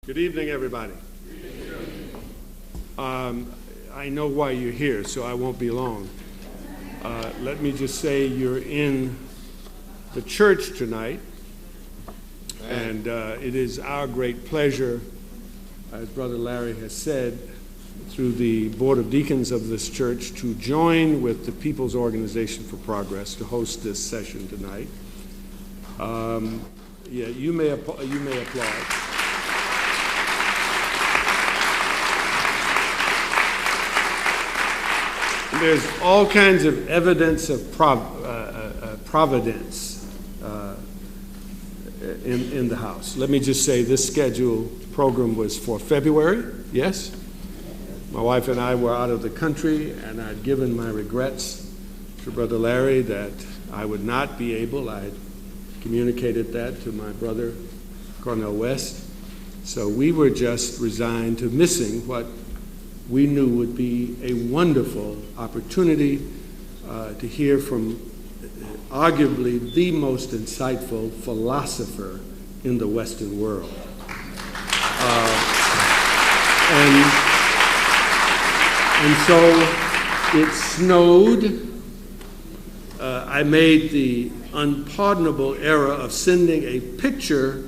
Good evening, everybody. I know why you're here, so I won't be long. Let me just say you're in the church tonight, and it is our great pleasure, as Brother Larry has said, through the Board of Deacons of this church, to join with the People's Organization for Progress to host this session tonight. You may applaud. There's all kinds of evidence of providence in the house. Let me just say this scheduled program was for February, yes? My wife and I were out of the country, and I'd given my regrets to Brother Larry that I would not be able. I had communicated that to my brother, Cornel West. So we were just resigned to missing what we knew would be a wonderful opportunity to hear from arguably the most insightful philosopher in the Western world. And so it snowed. I made the unpardonable error of sending a picture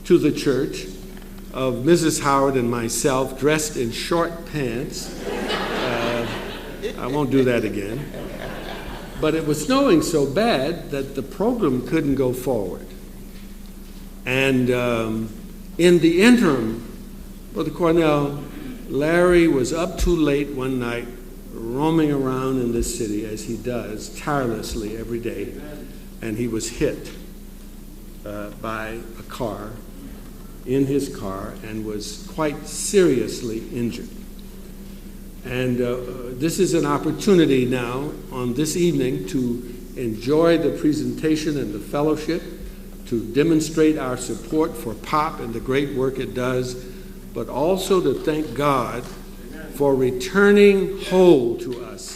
to the church of Mrs. Howard and myself dressed in short pants. I won't do that again. But it was snowing so bad that the program couldn't go forward. And in the interim, Brother Cornel, Larry was up too late one night, roaming around in this city as he does tirelessly every day, and he was hit by a car in his car and was quite seriously injured. And this is an opportunity now on this evening to enjoy the presentation and the fellowship, to demonstrate our support for POP and the great work it does, but also to thank God for returning whole to us.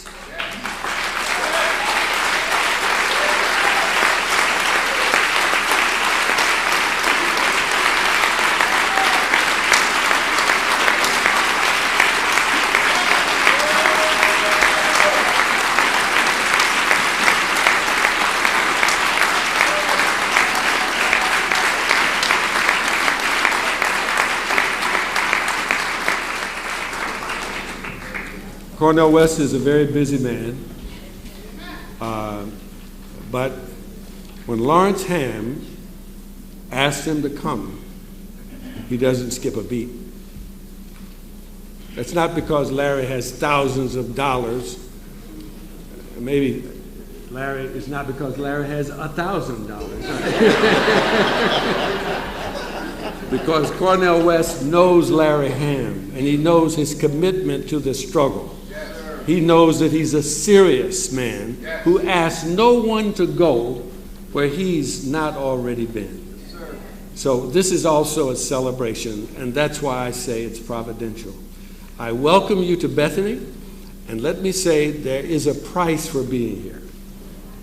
Cornel West is a very busy man, but when Lawrence Ham asked him to come, he doesn't skip a beat. That's not because Larry has thousands of dollars. Maybe Larry, it's not because Larry has $1,000. Because Cornel West knows Larry Ham, and he knows his commitment to the struggle. He knows that he's a serious man who asks no one to go where he's not already been. So this is also a celebration, and that's why I say it's providential. I welcome you to Bethany, and let me say there is a price for being here.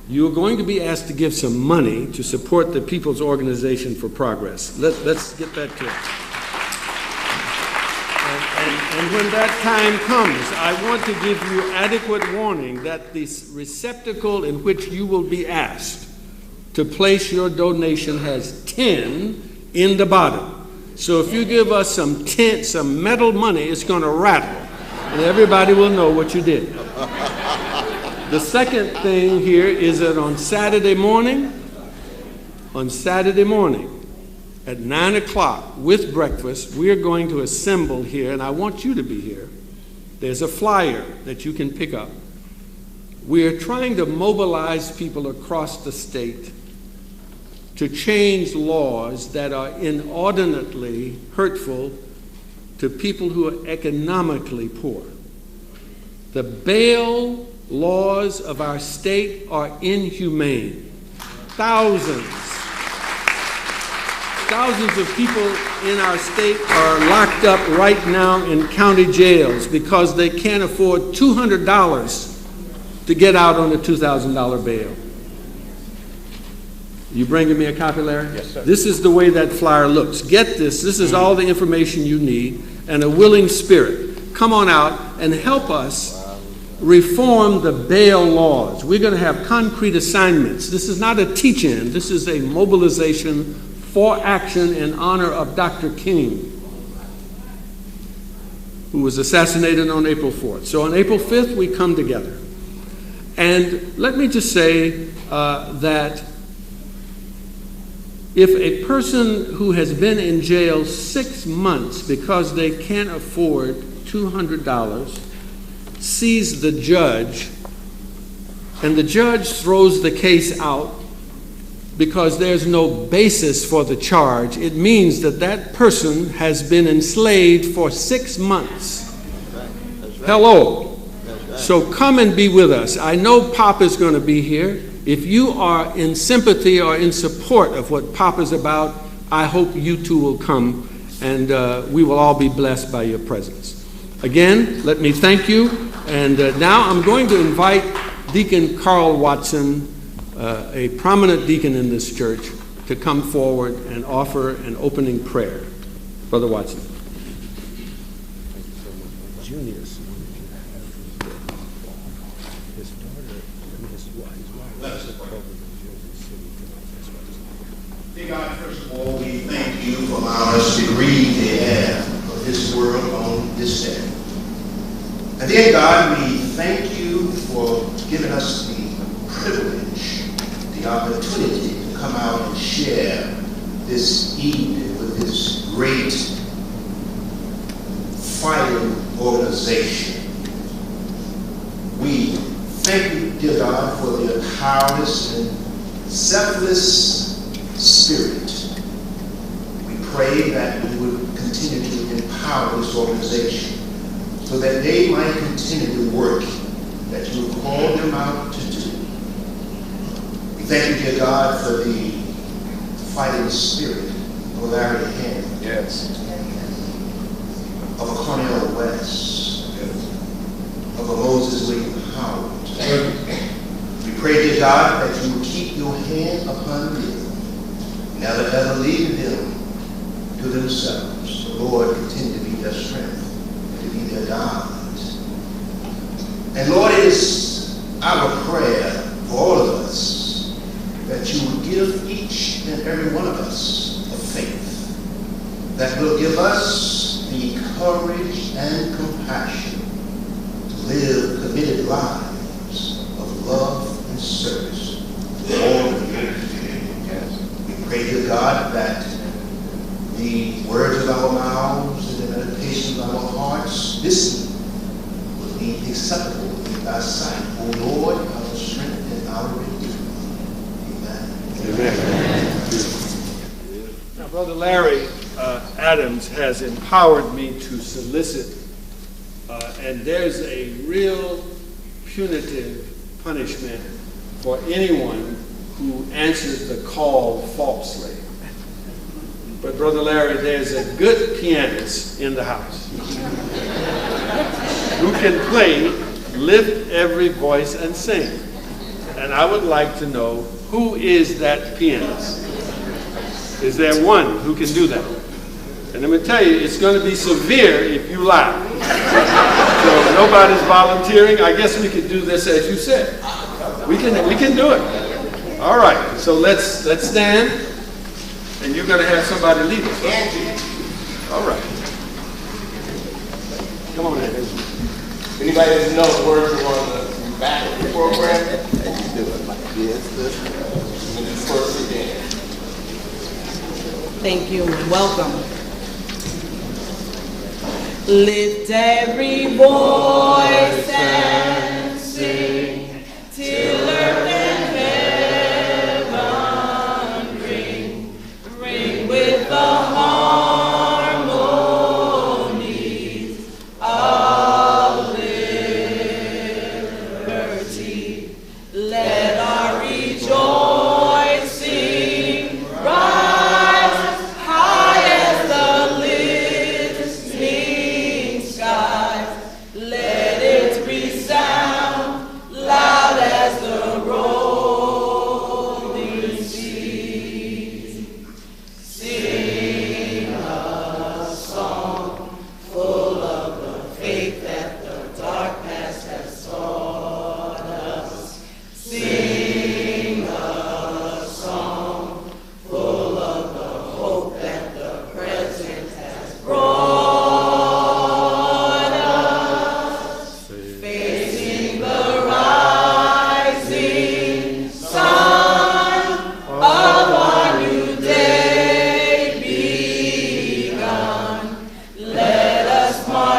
You are going to be asked to give some money to support the People's Organization for Progress. Let's get that clear. And when that time comes, I want to give you adequate warning that the receptacle in which you will be asked to place your donation has 10 in the bottom. So if you give us some metal money, it's going to rattle, and everybody will know what you did. The second thing here is that on Saturday morning, at 9 o'clock with breakfast, we are going to assemble here, and I want you to be here. There's a flyer that you can pick up. We are trying to mobilize people across the state to change laws that are inordinately hurtful to people who are economically poor. The bail laws of our state are inhumane. Thousands of people in our state are locked up right now in county jails because they can't afford $200 to get out on a $2,000 bail. You bringing me a copy, Larry? Yes, sir. This is the way that flyer looks. Get this. This is all the information you need, and a willing spirit. Come on out and help us reform the bail laws. We're going to have concrete assignments. This is not a teach-in. This is a mobilization for action in honor of Dr. King, who was assassinated on April 4th. So on April 5th, we come together. And let me just say that if a person who has been in jail 6 months because they can't afford $200 sees the judge, and the judge throws the case out because there's no basis for the charge, it means that that person has been enslaved for 6 months. That's right. Hello. That's right. So come and be with us. I know Pop is going to be here. If you are in sympathy or in support of what Pop is about, I hope you too will come, and we will all be blessed by your presence. Again, let me thank you, and now I'm going to invite Deacon Carl Watson, a prominent deacon in this church, to come forward and offer an opening prayer. Brother Watson. Thank you so much. Junior's his daughter and his wife is a program in Jersey City tonight. Dear God, first of all, we thank you for allowing us to breathe the air of this world on this day. And dear God, we thank you for giving us the privilege, the opportunity to come out and share this evening with this great fighting organization. We thank you, dear God, for your tireless and selfless spirit. We pray that you would continue to empower this organization so that they might continue the work that you have called them out to do. We thank you, dear God, for the fighting spirit of Larry Henry, Yes. of a Cornel West, of a Moses William Howard. We pray, dear God, that you will keep your hand upon them, never ever leaving them to themselves. So, Lord, continue to be their strength, to be their God. And Lord, it is our prayer for all of us that you would give each and every one of us a faith that will give us the courage and compassion to live committed lives of love and service to all of you. Yes. We pray, dear God, that the words of our mouths and the meditations of our hearts this evening will be acceptable in thy sight, O Lord, our strength and our redeemer. Amen. Amen. Now, Brother Larry Adams has empowered me to solicit, and there's a real punitive punishment for anyone who answers the call falsely. But Brother Larry, there's a good pianist in the house who can play Lift Every Voice and Sing. And I would like to know, who is that pianist? Is there one who can do that? And let me tell you, it's going to be severe if you lie. So nobody's volunteering. I guess we could do this as you said. We can do it. All right. So let's stand, and you're going to have somebody lead us. All right. Come on in. Anybody doesn't know the words on the back of the program? You do it like this. And then first again. Thank you and welcome. Lift every voice and sing till earth and heaven ring with the harmonies of liberty. Let our rejoicing rise high as the listening skies. Let it resound.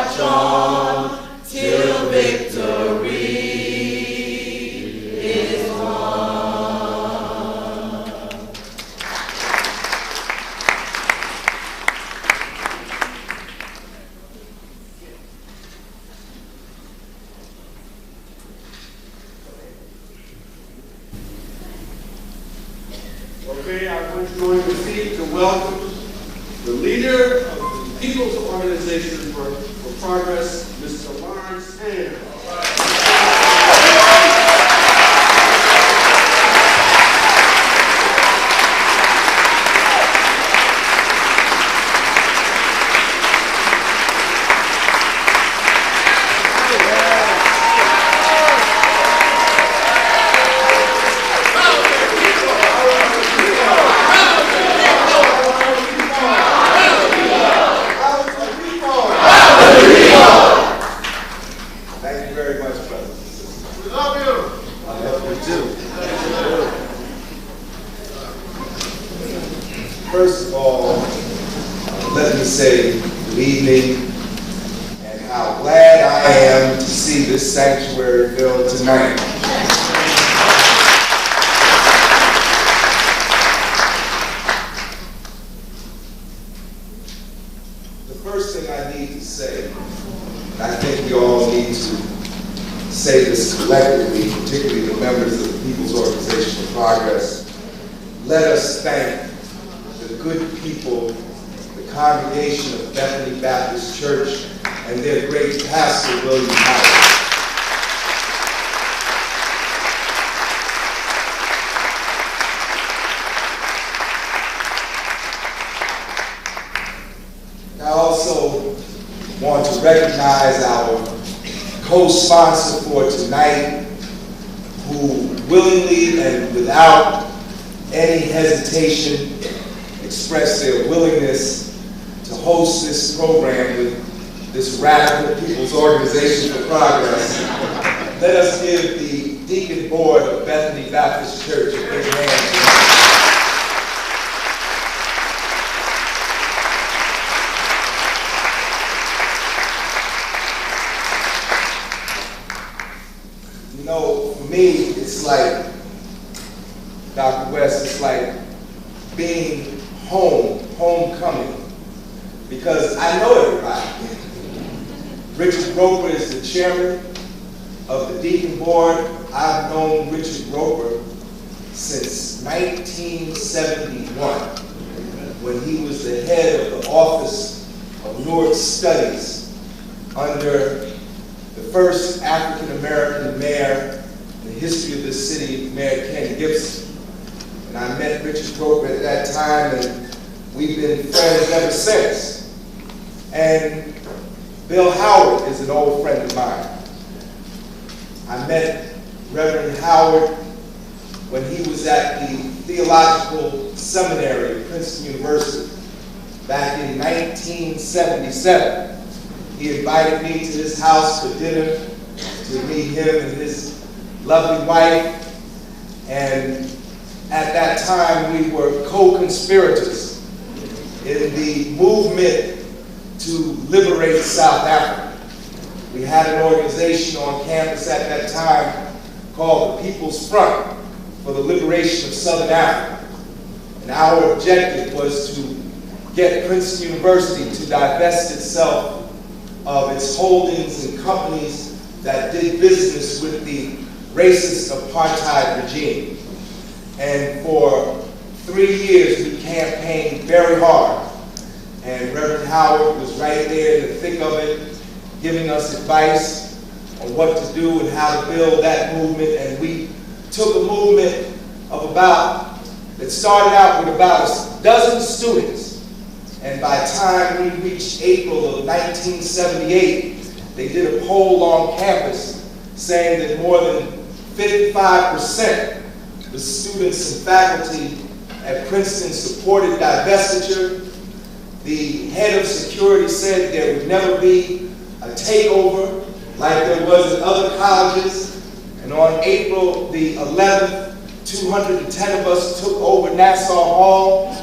march on till victory is won. Okay, I'm going to seek to welcome the leader of the People's Organization for Progress, Mr. Lawrence Ham. Thank you very much, brother. We love you. I love you too. First of all, let me say good evening and how glad I am to see this sanctuary filled tonight. The first thing I need to say, and I think we all need to say this collectively, particularly the members of the People's Organization for Progress, let us thank the good people, the congregation of Bethany Baptist Church, and their great pastor, William Howard. I also want to recognize our co-sponsor for tonight, who willingly and without any hesitation expressed their willingness to host this program with this radical People's Organization for Progress. Let us give the Deacon Board of Bethany Baptist Church a big hand. You know, for me, it's like, Dr. West, it's like being homecoming, because I know everybody. Richard Roper is the chairman of the Deacon Board. I've known Richard Roper since 1971, when he was the head of the Office of Newark Studies under the first African-American mayor in the history of this city, Mayor Ken Gibson. And I met Richard Roper at that time, and we've been friends ever since. And Bill Howard is an old friend of mine. I met Reverend Howard when he was at the Theological Seminary at Princeton University back in 1977. He invited me to his house for dinner to meet him and his lovely wife. And at that time, we were co-conspirators in the movement to liberate South Africa. We had an organization on campus at that time called the People's Front for the Liberation of Southern Africa. And our objective was to get Princeton University to divest itself of its holdings and companies that did business with the racist apartheid regime. And for 3 years, we campaigned very hard. And Reverend Howard was right there in the thick of it, giving us advice on what to do and how to build that movement. And we took a movement of that started out with about a dozen students. And by the time we reached April of 1978, they did a poll on campus saying that more than 55% of the students and faculty at Princeton supported divestiture. The head of security said there would never be a takeover like there was at other colleges. And on April the 11th, 210 of us took over Nassau Hall.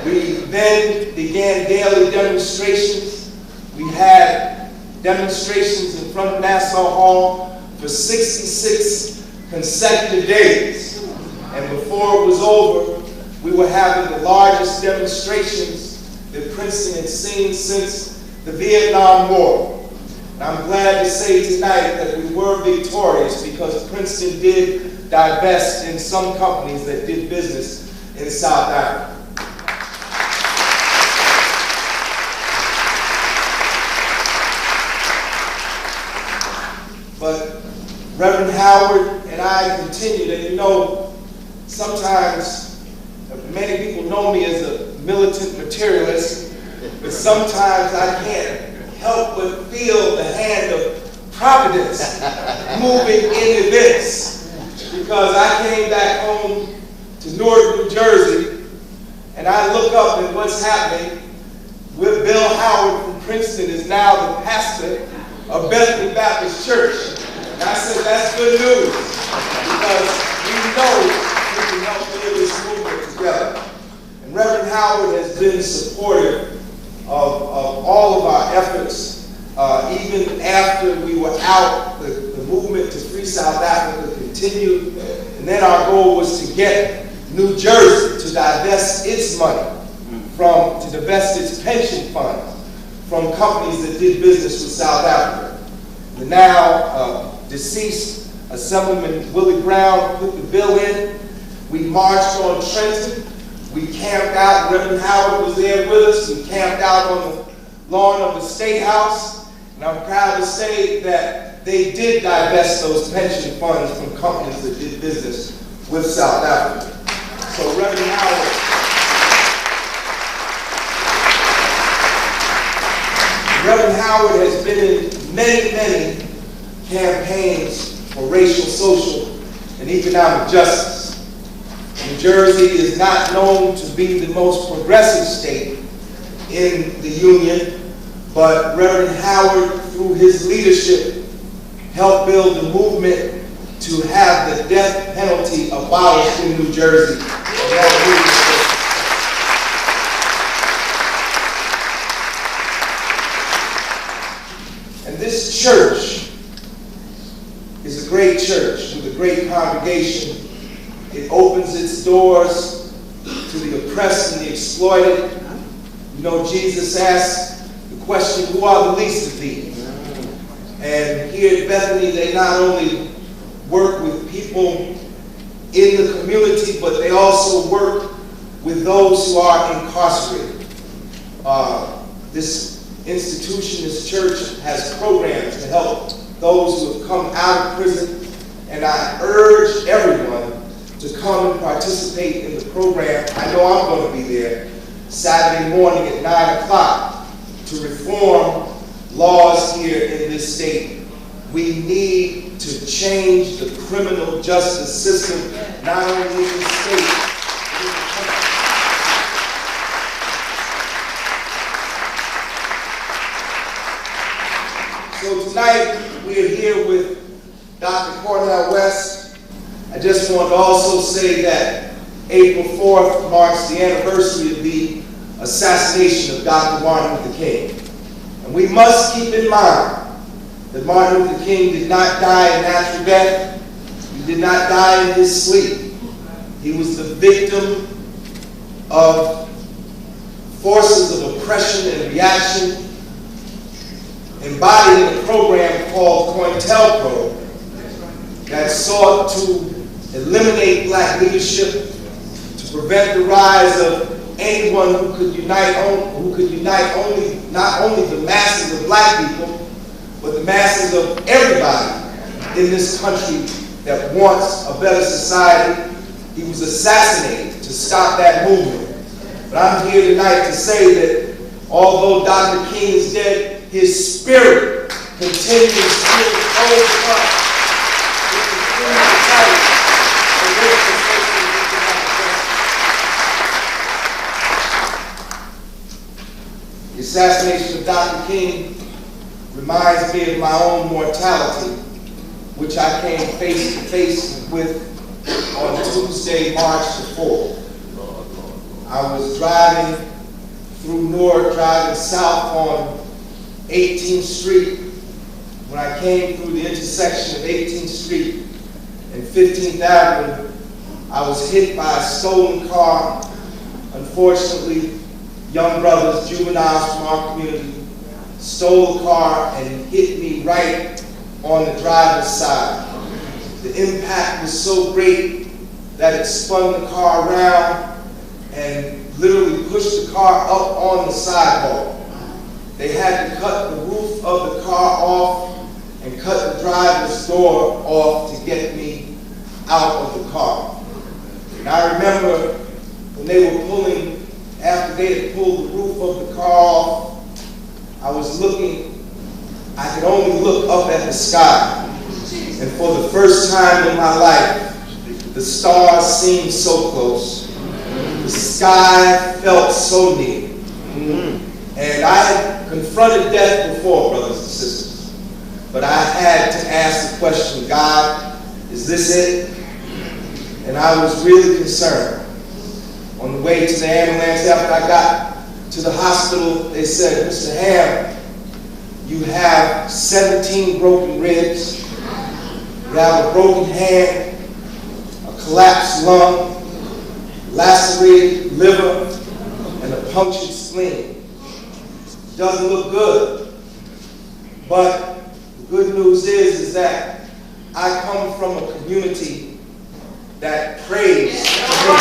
We then began daily demonstrations. We had demonstrations in front of Nassau Hall for 66 consecutive days. And before it was over, we were having the largest demonstrations that Princeton had seen since the Vietnam War. And I'm glad to say tonight that we were victorious because Princeton did divest in some companies that did business in South Africa. But Reverend Howard and I continued, and you know, sometimes many people know me as a militant materialist, but sometimes I can't help but feel the hand of providence moving in events. Because I came back home to Newark, New Jersey, and I look up at what's happening with Bill Howard from Princeton is now the pastor of Bethany Baptist Church. And I said, that's good news, because we know we can help build this movement together. And Reverend Howard has been supportive of all of our efforts, even after we were out. The movement to free South Africa continued, and then our goal was to get New Jersey to divest its money, to divest its pension funds from companies that did business with South Africa. The now deceased Assemblyman Willie Brown put the bill in. We marched on Trenton. We camped out. Reverend Howard was there with us. We camped out on the lawn of the State House. And I'm proud to say that they did divest those pension funds from companies that did business with South Africa. So Reverend Howard has been in many, many campaigns for racial, social, and economic justice. New Jersey is not known to be the most progressive state in the Union, but Reverend Howard, through his leadership, helped build the movement to have the death penalty abolished in New Jersey. And this church is a great church with a great congregation. It opens its doors to the oppressed and the exploited. You know, Jesus asked the question, who are the least of these? And here at Bethany, they not only work with people in the community, but they also work with those who are incarcerated. This institution, this church, has programs to help those who have come out of prison, and I urge everyone to come and participate in the program. I know I'm going to be there Saturday morning at 9 o'clock to reform laws here in this state. We need to change the criminal justice system, not only in the state, but in the country. So tonight, we're here with Dr. Cornel West. I just want to also say that April 4th marks the anniversary of the assassination of Dr. Martin Luther King. And we must keep in mind that Martin Luther King did not die a natural death. He did not die in his sleep. He was the victim of forces of oppression and reaction embodied in a program called COINTELPRO that sought to eliminate black leadership, to prevent the rise of anyone who could unite not only the masses of black people, but the masses of everybody in this country that wants a better society. He was assassinated to stop that movement. But I'm here tonight to say that although Dr. King is dead, his spirit continues to hold up with the freedom to fight for racial, social, and economic justice. The assassination of Dr. King reminds me of my own mortality, which I came face to face with on Tuesday, March the 4th. I was driving through Newark, driving south on 18th Street, when I came through the intersection of 18th Street and 15th Avenue, I was hit by a stolen car. Unfortunately, young brothers, juveniles from our community, stole the car and hit me right on the driver's side. The impact was so great that it spun the car around and literally pushed the car up on the sidewalk. They had to cut the roof of the car off and cut the driver's door off to get me out of the car. And I remember when they were pulling, after they had pulled the roof of the car off, I was looking, I could only look up at the sky. And for the first time in my life, the stars seemed so close. The sky felt so near. And I had confronted death before, brothers and sisters. But I had to ask the question, God, is this it? And I was really concerned. On the way to the ambulance, after I got to the hospital, they said, Mr. Ham, you have 17 broken ribs, you have a broken hand, a collapsed lung, lacerated liver, and a punctured spleen. Doesn't look good. But the good news is that I come from a community that prays for me.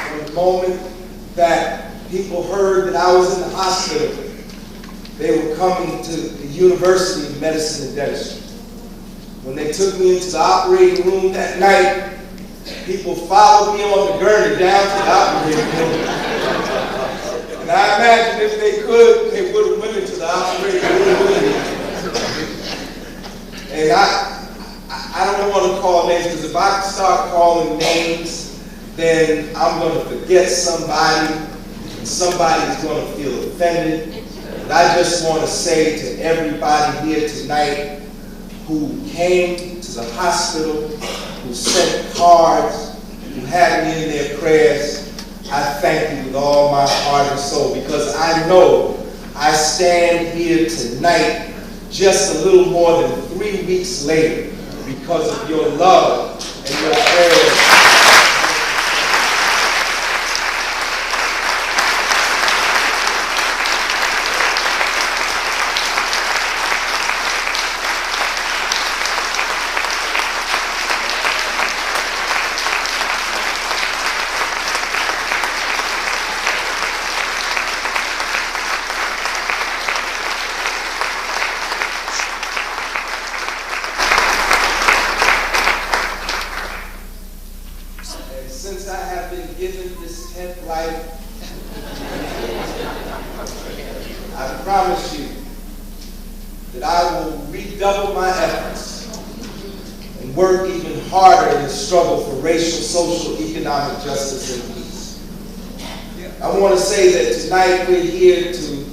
From the moment that people heard that I was in the hospital, they were coming to the University of Medicine and Dentistry. When they took me into the operating room that night, people followed me on the gurney down to the operating room. And I imagine if they could, they would have went into the operating room with me. And I don't want to call names, because if I start calling names, then I'm going to forget somebody, and somebody's going to feel offended. And I just want to say to everybody here tonight who came to the hospital, who sent cards, who had me in their prayers, I thank you with all my heart and soul, because I know I stand here tonight just a little more than 3 weeks later because of your love and your prayers. Since I have been given this 10th life, I promise you that I will redouble my efforts and work even harder in the struggle for racial, social, economic justice and peace. I want to say that tonight we're here to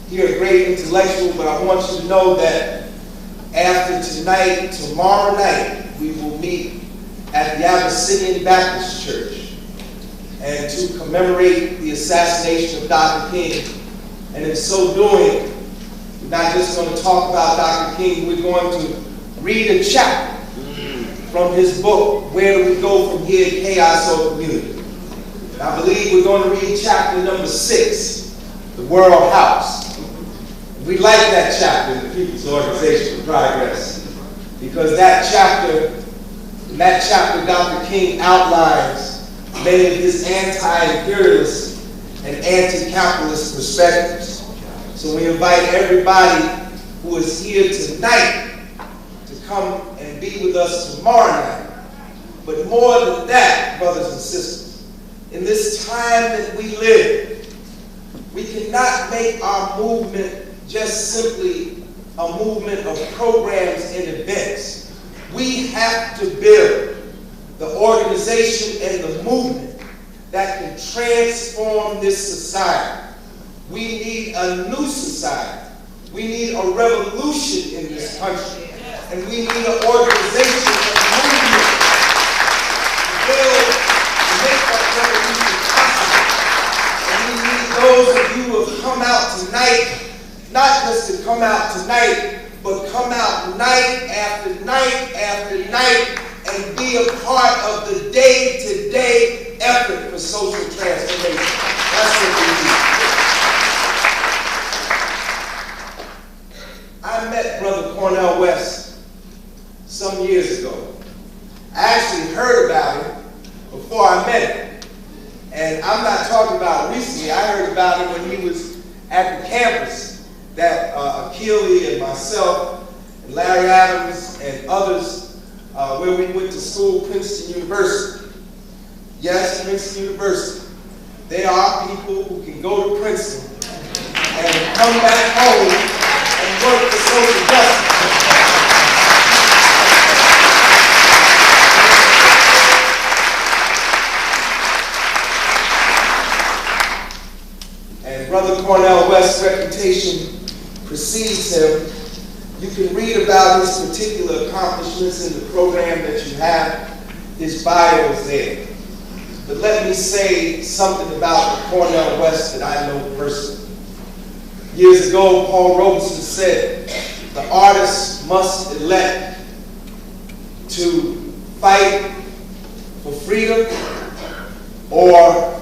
hear a great intellectual, but I want you to know that after tonight, tomorrow night, we will meet at the Abyssinian Baptist Church, and to commemorate the assassination of Dr. King. And in so doing, we're not just going to talk about Dr. King, we're going to read a chapter from his book, Where Do We Go From Here, Chaos or Community? And I believe we're going to read chapter number 6, The World House. We like that chapter in the People's Organization for Progress, because in that chapter, Dr. King outlines many of his anti-imperialist and anti-capitalist perspectives. So we invite everybody who is here tonight to come and be with us tomorrow night. But more than that, brothers and sisters, in this time that we live, we cannot make our movement just simply a movement of programs and events. We have to build the organization and the movement that can transform this society. We need a new society. We need a revolution in this country. And we need an organization and movement not just to come out tonight, but come out night after night after night and be a part of the day-to-day effort for social transformation. That's what we need. I met Brother Cornel West some years ago. I actually heard about him before I met him. And I'm not talking about recently. I heard about him when he was at the campus that Achille and myself and Larry Adams and others, where we went to school, Princeton University. Yes, Princeton University. They are people who can go to Princeton and come back home and work for social justice. And Brother Cornel West's reputation precedes him. You can read about his particular accomplishments in the program that you have. His bio is there. But let me say something about the Cornel West that I know personally. Years ago, Paul Robeson said, the artist must elect to fight for freedom or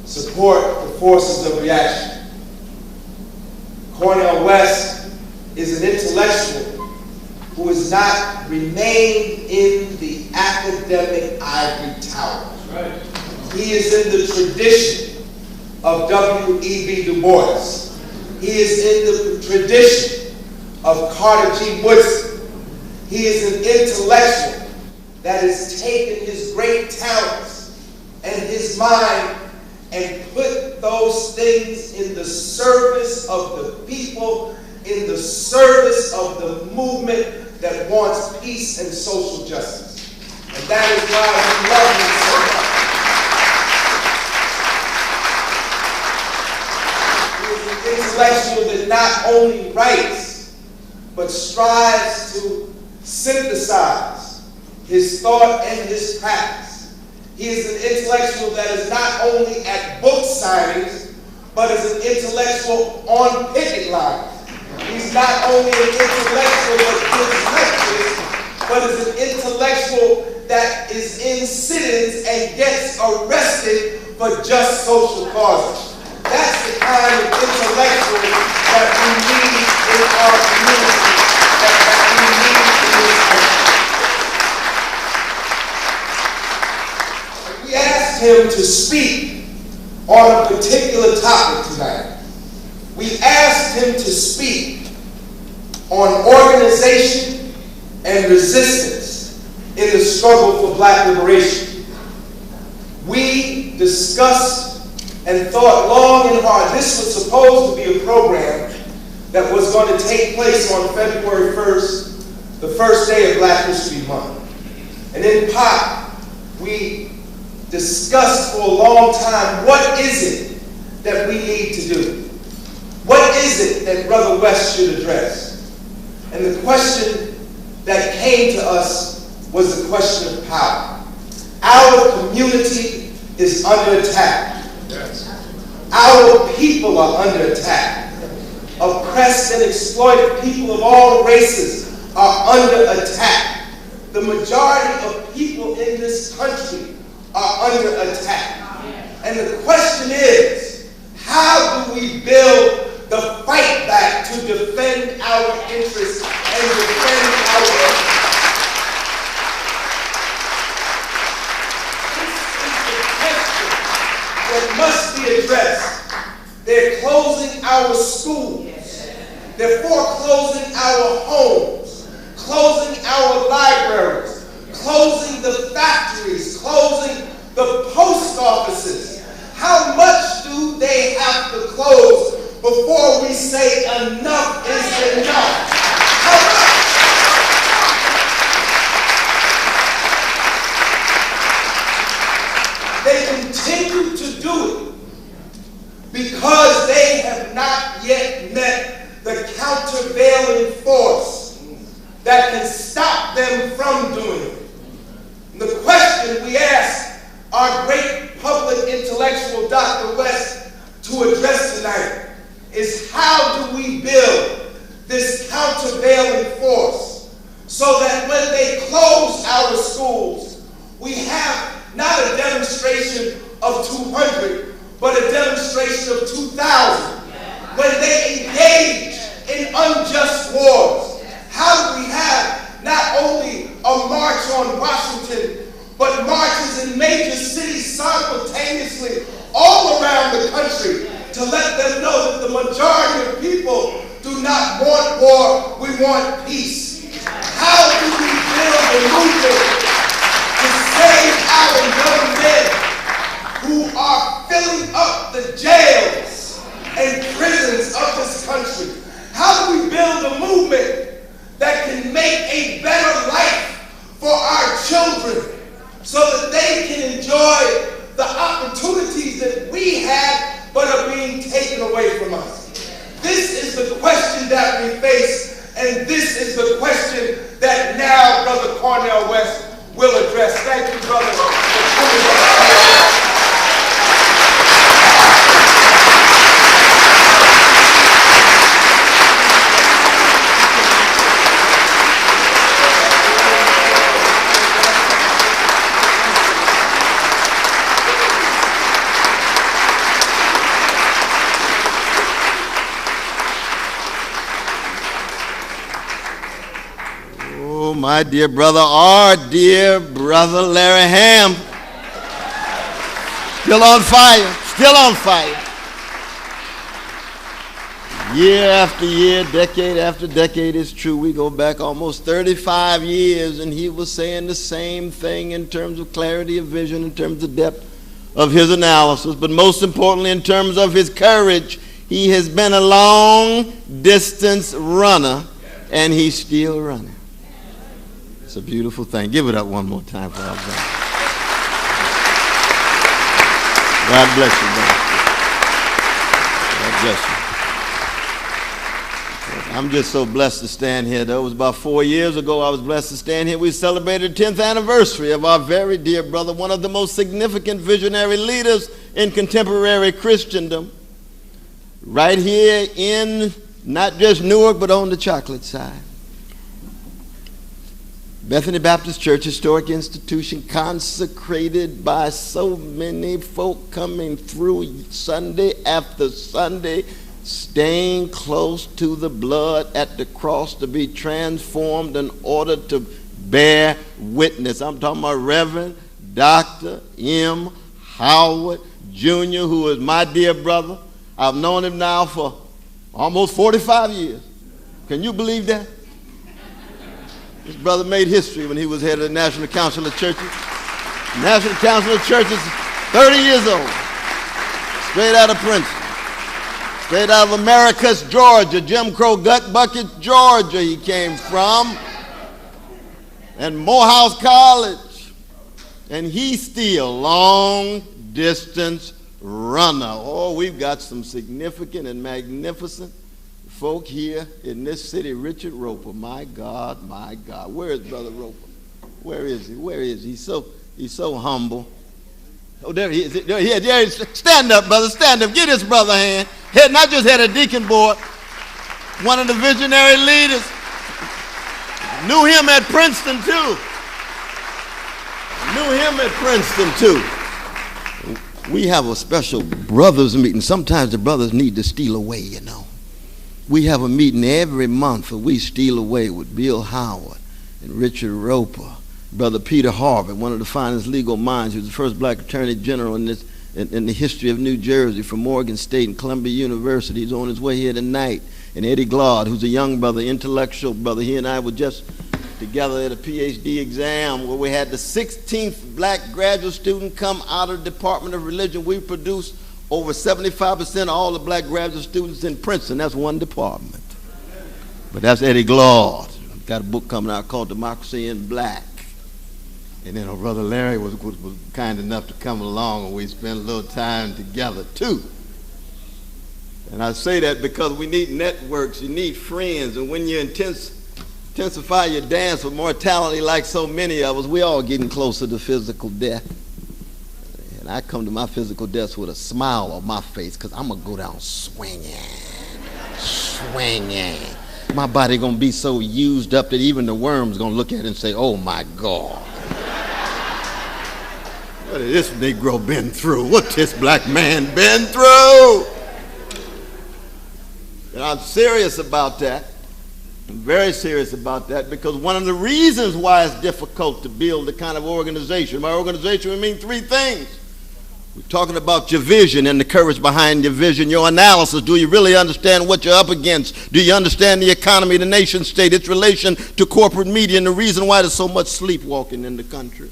support the forces of reaction. Cornel West is an intellectual who has not remained in the academic ivory tower. Right. He is in the tradition of W.E.B. Du Bois. He is in the tradition of Carter G. Woodson. He is an intellectual that has taken his great talents and his mind and put those things in the service of the people, in the service of the movement that wants peace and social justice. And that is why we love him so much. He is an intellectual that not only writes, but strives to synthesize his thought and his practice. He is an intellectual that is not only at book signings, but is an intellectual on picket lines. He's not only an intellectual that gives lectures, but is an intellectual that is in sit-ins and gets arrested for just social causes. That's the kind of intellectual that we need in our community, that we need in this country. We asked him to speak on a particular topic tonight. We asked him to speak on organization and resistance in the struggle for black liberation. We discussed and thought long and hard. This was supposed to be a program that was going to take place on February 1st, the first day of Black History Month. And in POP, we discussed for a long time, what is it that we need to do? What is it that Brother West should address? And the question that came to us was the question of power. Our community is under attack. Yes. Our people are under attack. Oppressed and exploited people of all races are under attack. The majority of people in this country are under attack. And the question is, how do we build the fight back to defend our interests and defend our rights? This is the question that must be addressed. They're closing our schools. They're foreclosing our homes, closing our libraries, closing the factories, closing the post offices. How much do they have to close before we say enough is enough? How much? They continue to do it because they have not yet met the countervailing force that can stop them from doing it. And the question we ask our great public intellectual Dr. West to address tonight is, how do we build this countervailing force so that when they close our schools, we have not a demonstration of 200, but a demonstration of 2,000. When they engage in unjust wars, how do we have not only a march on Washington, but marches in major cities simultaneously all around the country to let them know that the majority of people do not want war, we want peace? How do we build a movement to save our young men who are filling up the jails and prisons of this country? How do we build a movement that can make a better life for our children so that they can enjoy the opportunities that we had but are being taken away from us? This is the question that we face, and this is the question that now Brother Cornel West will address. Thank you, brother, for coming up. My dear brother, our dear brother Larry Ham, still on fire, still on fire. Year after year, decade after decade, it's true. We go back almost 35 years, and he was saying the same thing in terms of clarity of vision, in terms of depth of his analysis, but most importantly, in terms of his courage. He has been a long-distance runner, and he's still running. It's a beautiful thing. Give it up one more time for our brother. God bless you, brother. God bless you. I'm just so blessed to stand here. That was about 4 years ago I was blessed to stand here. We celebrated the 10th anniversary of our very dear brother, one of the most significant visionary leaders in contemporary Christendom, right here in not just Newark, but on the chocolate side. Bethany Baptist Church, historic institution, consecrated by so many folk coming through Sunday after Sunday, staying close to the blood at the cross to be transformed in order to bear witness. I'm talking about Reverend Dr. M. Howard Jr., who is my dear brother. I've known him now for almost 45 years. Can you believe that? This brother made history when he was head of the National Council of Churches. The National Council of Churches, 30 years old, straight out of Princeton, straight out of Americus, Georgia, Jim Crow Gut Bucket, Georgia he came from, and Morehouse College. And he's still long-distance runner. Oh, we've got some significant and magnificent folk here in this city. Richard Roper, my God, my God. Where is Brother Roper? Where is he? Where is he? He's so humble. Oh, there he is. There he is. Stand up, brother. Stand up. Give this brother a hand. Not just head of deacon board, one of the visionary leaders. Knew him at Princeton, too. Knew him at Princeton, too. We have a special brothers meeting. Sometimes the brothers need to steal away, you know. We have a meeting every month where we steal away with Bill Howard and Richard Roper, Brother Peter Harvey, one of the finest legal minds. He was the first black attorney general in the history of New Jersey from Morgan State and Columbia University. He's on his way here tonight. And Eddie Glaude, who's a young brother, intellectual brother. He and I were just together at a PhD exam where we had the 16th black graduate student come out of the Department of Religion. We produced over 75% of all the black graduate students in Princeton. That's one department. But that's Eddie Glaude. Got a book coming out called Democracy in Black. And then Brother Larry was kind enough to come along, and we spent a little time together too. And I say that because we need networks, you need friends, and when you intensify your dance with mortality like so many of us, we all getting closer to physical death. And I come to my physical death with a smile on my face because I'm going to go down swinging. swinging. My body gonna be so used up that even the worms gonna look at it and say, oh my God. What has this Negro been through? What this black man been through? And I'm serious about that. I'm very serious about that, because one of the reasons why it's difficult to build the kind of organization, by organization we mean three things. We're talking about your vision and the courage behind your vision, your analysis. Do you really understand what you're up against? Do you understand the economy, the nation state, its relation to corporate media, and the reason why there's so much sleepwalking in the country?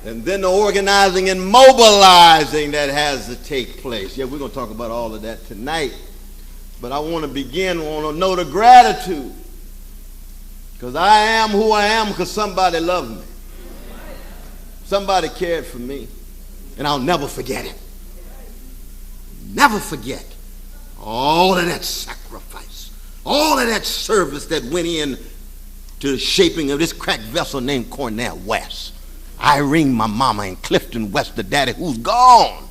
And then the organizing and mobilizing that has to take place. Yeah, we're going to talk about all of that tonight. But I want to begin on a note of gratitude, because I am who I am because somebody loved me. Somebody cared for me, and I'll never forget it. Never forget all of that sacrifice, all of that service that went in to the shaping of this cracked vessel named Cornel West. Irene, my mama, in Clifton, West, the daddy who's gone.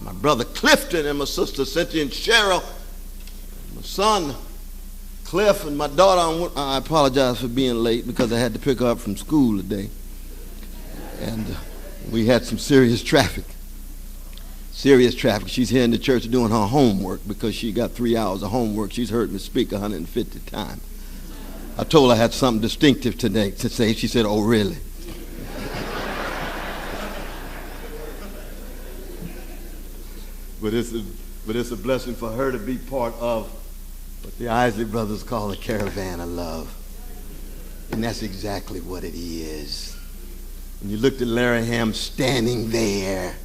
My brother Clifton and my sister Cynthia and Cheryl. My son, Cliff, and my daughter. I apologize for being late because I had to pick her up from school today. And we had some serious traffic. Serious traffic. She's here in the church doing her homework because she got 3 hours of homework. She's heard me speak 150 times. I told her I had something distinctive today to say. She said, oh, really? But it's a blessing for her to be part of what the Isley brothers call a caravan of love. And that's exactly what it is. When you looked at Larry Ham standing there,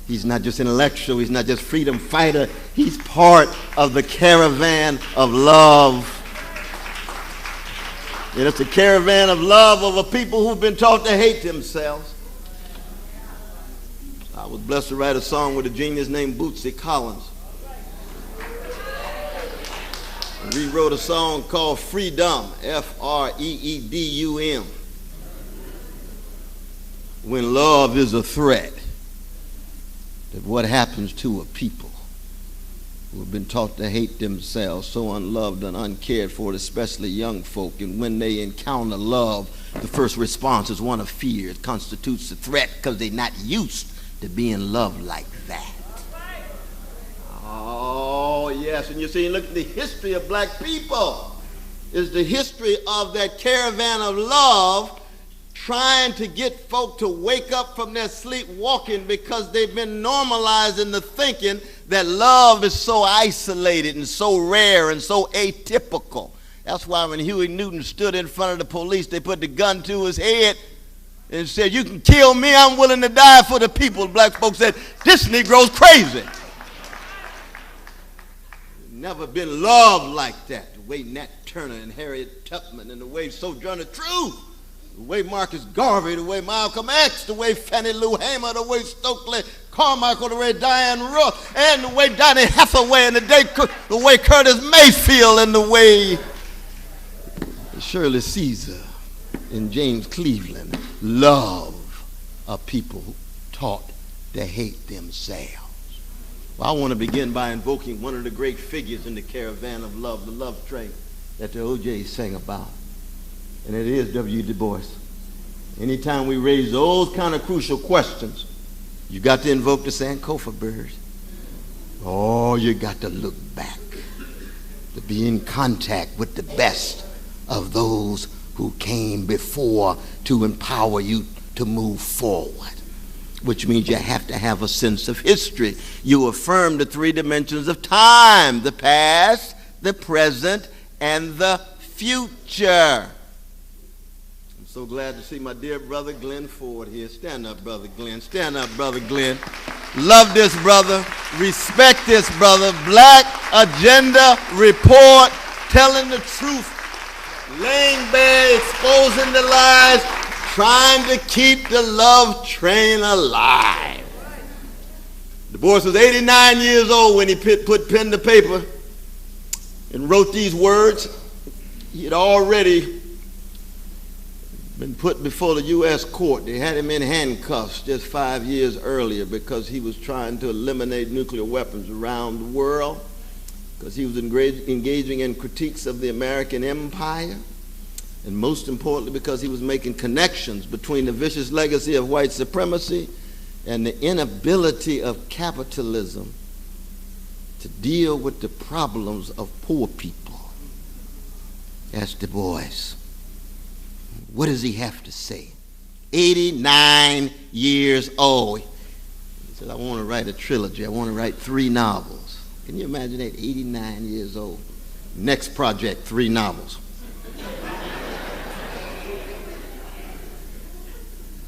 he's not just intellectual, he's not just freedom fighter, he's part of the caravan of love. And it's a caravan of love of a people who've been taught to hate themselves. I was blessed to write a song with a genius named Bootsy Collins. And we wrote a song called Freedom, F-R-E-E-D-U-M. When love is a threat, that what happens to a people who have been taught to hate themselves, so unloved and uncared for, especially young folk, and when they encounter love, the first response is one of fear. It constitutes a threat because they're not used to being loved like that. Oh, yes. And you see, look at the history of black people. Is the history of that caravan of love trying to get folk to wake up from their sleepwalking because they've been normalized into thinking that love is so isolated and so rare and so atypical. That's why when Huey Newton stood in front of the police, they put the gun to his head and said, you can kill me, I'm willing to die for the people. Black folks said, this Negro's crazy. Never been loved like that. The way Nat Turner and Harriet Tubman, and the way Sojourner Truth, the way Marcus Garvey, the way Malcolm X, the way Fannie Lou Hamer, the way Stokely Carmichael, the way Diane Ross, and the way Donny Hathaway, and the way Curtis Mayfield, and the way Shirley Caesar and James Cleveland love a people taught to hate themselves. Well, I want to begin by invoking one of the great figures in the caravan of love, the love train that the OJs sang about. And it is W. Du Bois. Anytime we raise those kind of crucial questions, you got to invoke the Sankofa birds. Oh, you got to look back to be in contact with the best of those who came before to empower you to move forward, which means you have to have a sense of history. You affirm the three dimensions of time: the past, the present, and the future. I'm so glad to see my dear brother Glenn Ford here. Stand up, brother Glenn. Stand up, brother Glenn. Love this brother. Respect this brother. Black Agenda Report, telling the truth, laying bare, exposing the lies, trying to keep the love train alive. Du Bois was 89 years old when he put pen to paper and wrote these words. He had already been put before the U.S. court. They had him in handcuffs just 5 years earlier because he was trying to eliminate nuclear weapons around the world. because he was engaging in critiques of the American empire, and most importantly because he was making connections between the vicious legacy of white supremacy and the inability of capitalism to deal with the problems of poor people. Ask Du Bois, what does he have to say? 89 years old. He said, I want to write a trilogy. I want to write 3 novels. Can you imagine that? 89 years old. Next project, 3 novels.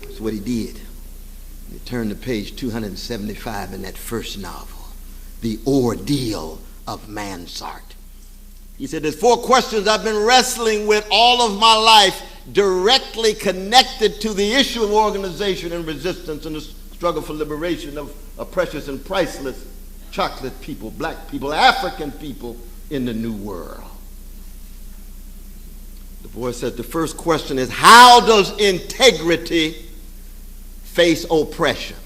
That's what he did. He turned to page 275 in that first novel, The Ordeal of Mansart. He said, there's 4 questions I've been wrestling with all of my life, directly connected to the issue of organization and resistance and the struggle for liberation of precious and priceless chocolate people, black people, African people in the New World. Du Bois said the first question is, how does integrity face oppression?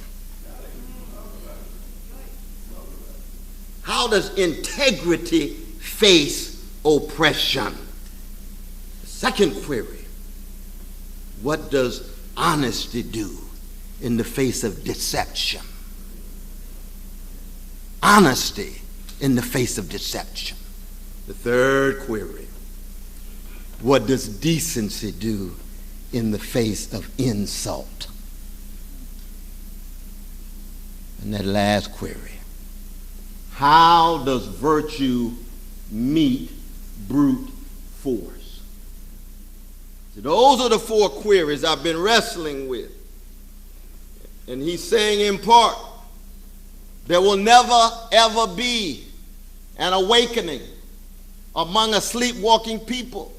How does integrity face oppression? The second query, what does honesty do in the face of deception? Honesty in the face of deception. The third query, what does decency do in the face of insult? And that last query, how does virtue meet brute force? So those are the 4 queries I've been wrestling with. And he's saying in part, there will never ever be an awakening among a sleepwalking people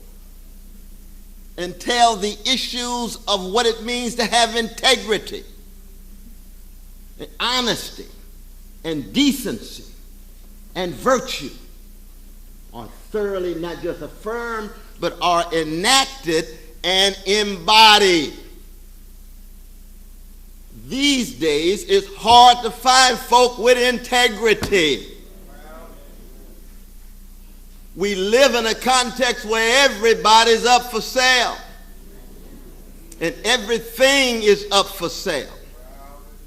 until the issues of what it means to have integrity and honesty and decency and virtue are thoroughly not just affirmed, but are enacted and embodied. These days, it's hard to find folk with integrity. We live in a context where everybody's up for sale. And everything is up for sale.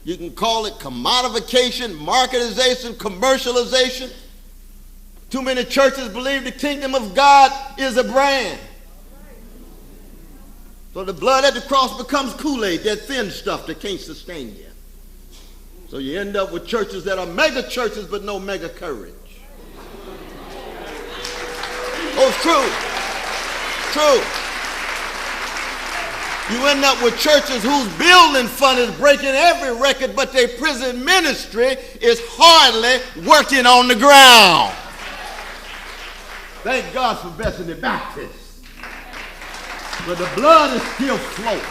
You can call it commodification, marketization, commercialization. Too many churches believe the kingdom of God is a brand. So the blood at the cross becomes Kool-Aid, that thin stuff that can't sustain you. So you end up with churches that are mega churches but no mega courage. Oh, it's true. True. You end up with churches whose building fund is breaking every record, but their prison ministry is hardly working on the ground. Thank God for Bethany Baptist. But the blood is still flowing.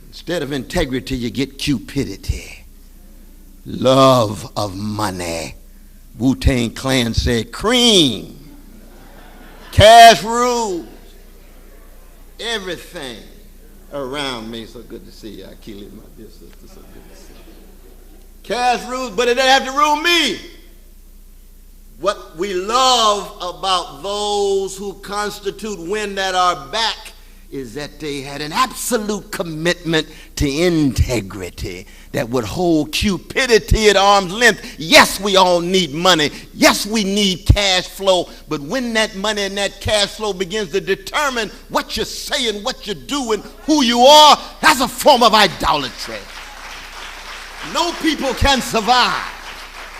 Instead of integrity, you get cupidity. Love of money. Wu-Tang Clan said cream. Cash rules. Everything around me. So good to see you, Akili, my dear sister. So good to see you. Cash rules, but it doesn't have to rule me. What we love about those who constitute wind at our back is that they had an absolute commitment to integrity that would hold cupidity at arm's length. Yes, we all need money. Yes, we need cash flow. But when that money and that cash flow begins to determine what you're saying, what you're doing, who you are, that's a form of idolatry. No people can survive,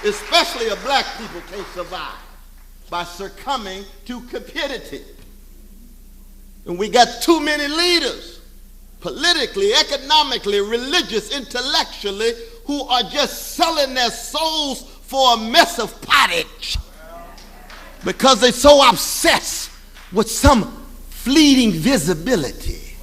especially a black people can't survive by succumbing to cupidity. And we got too many leaders, politically, economically, religious, intellectually, who are just selling their souls for a mess of pottage because they're so obsessed with some fleeting visibility.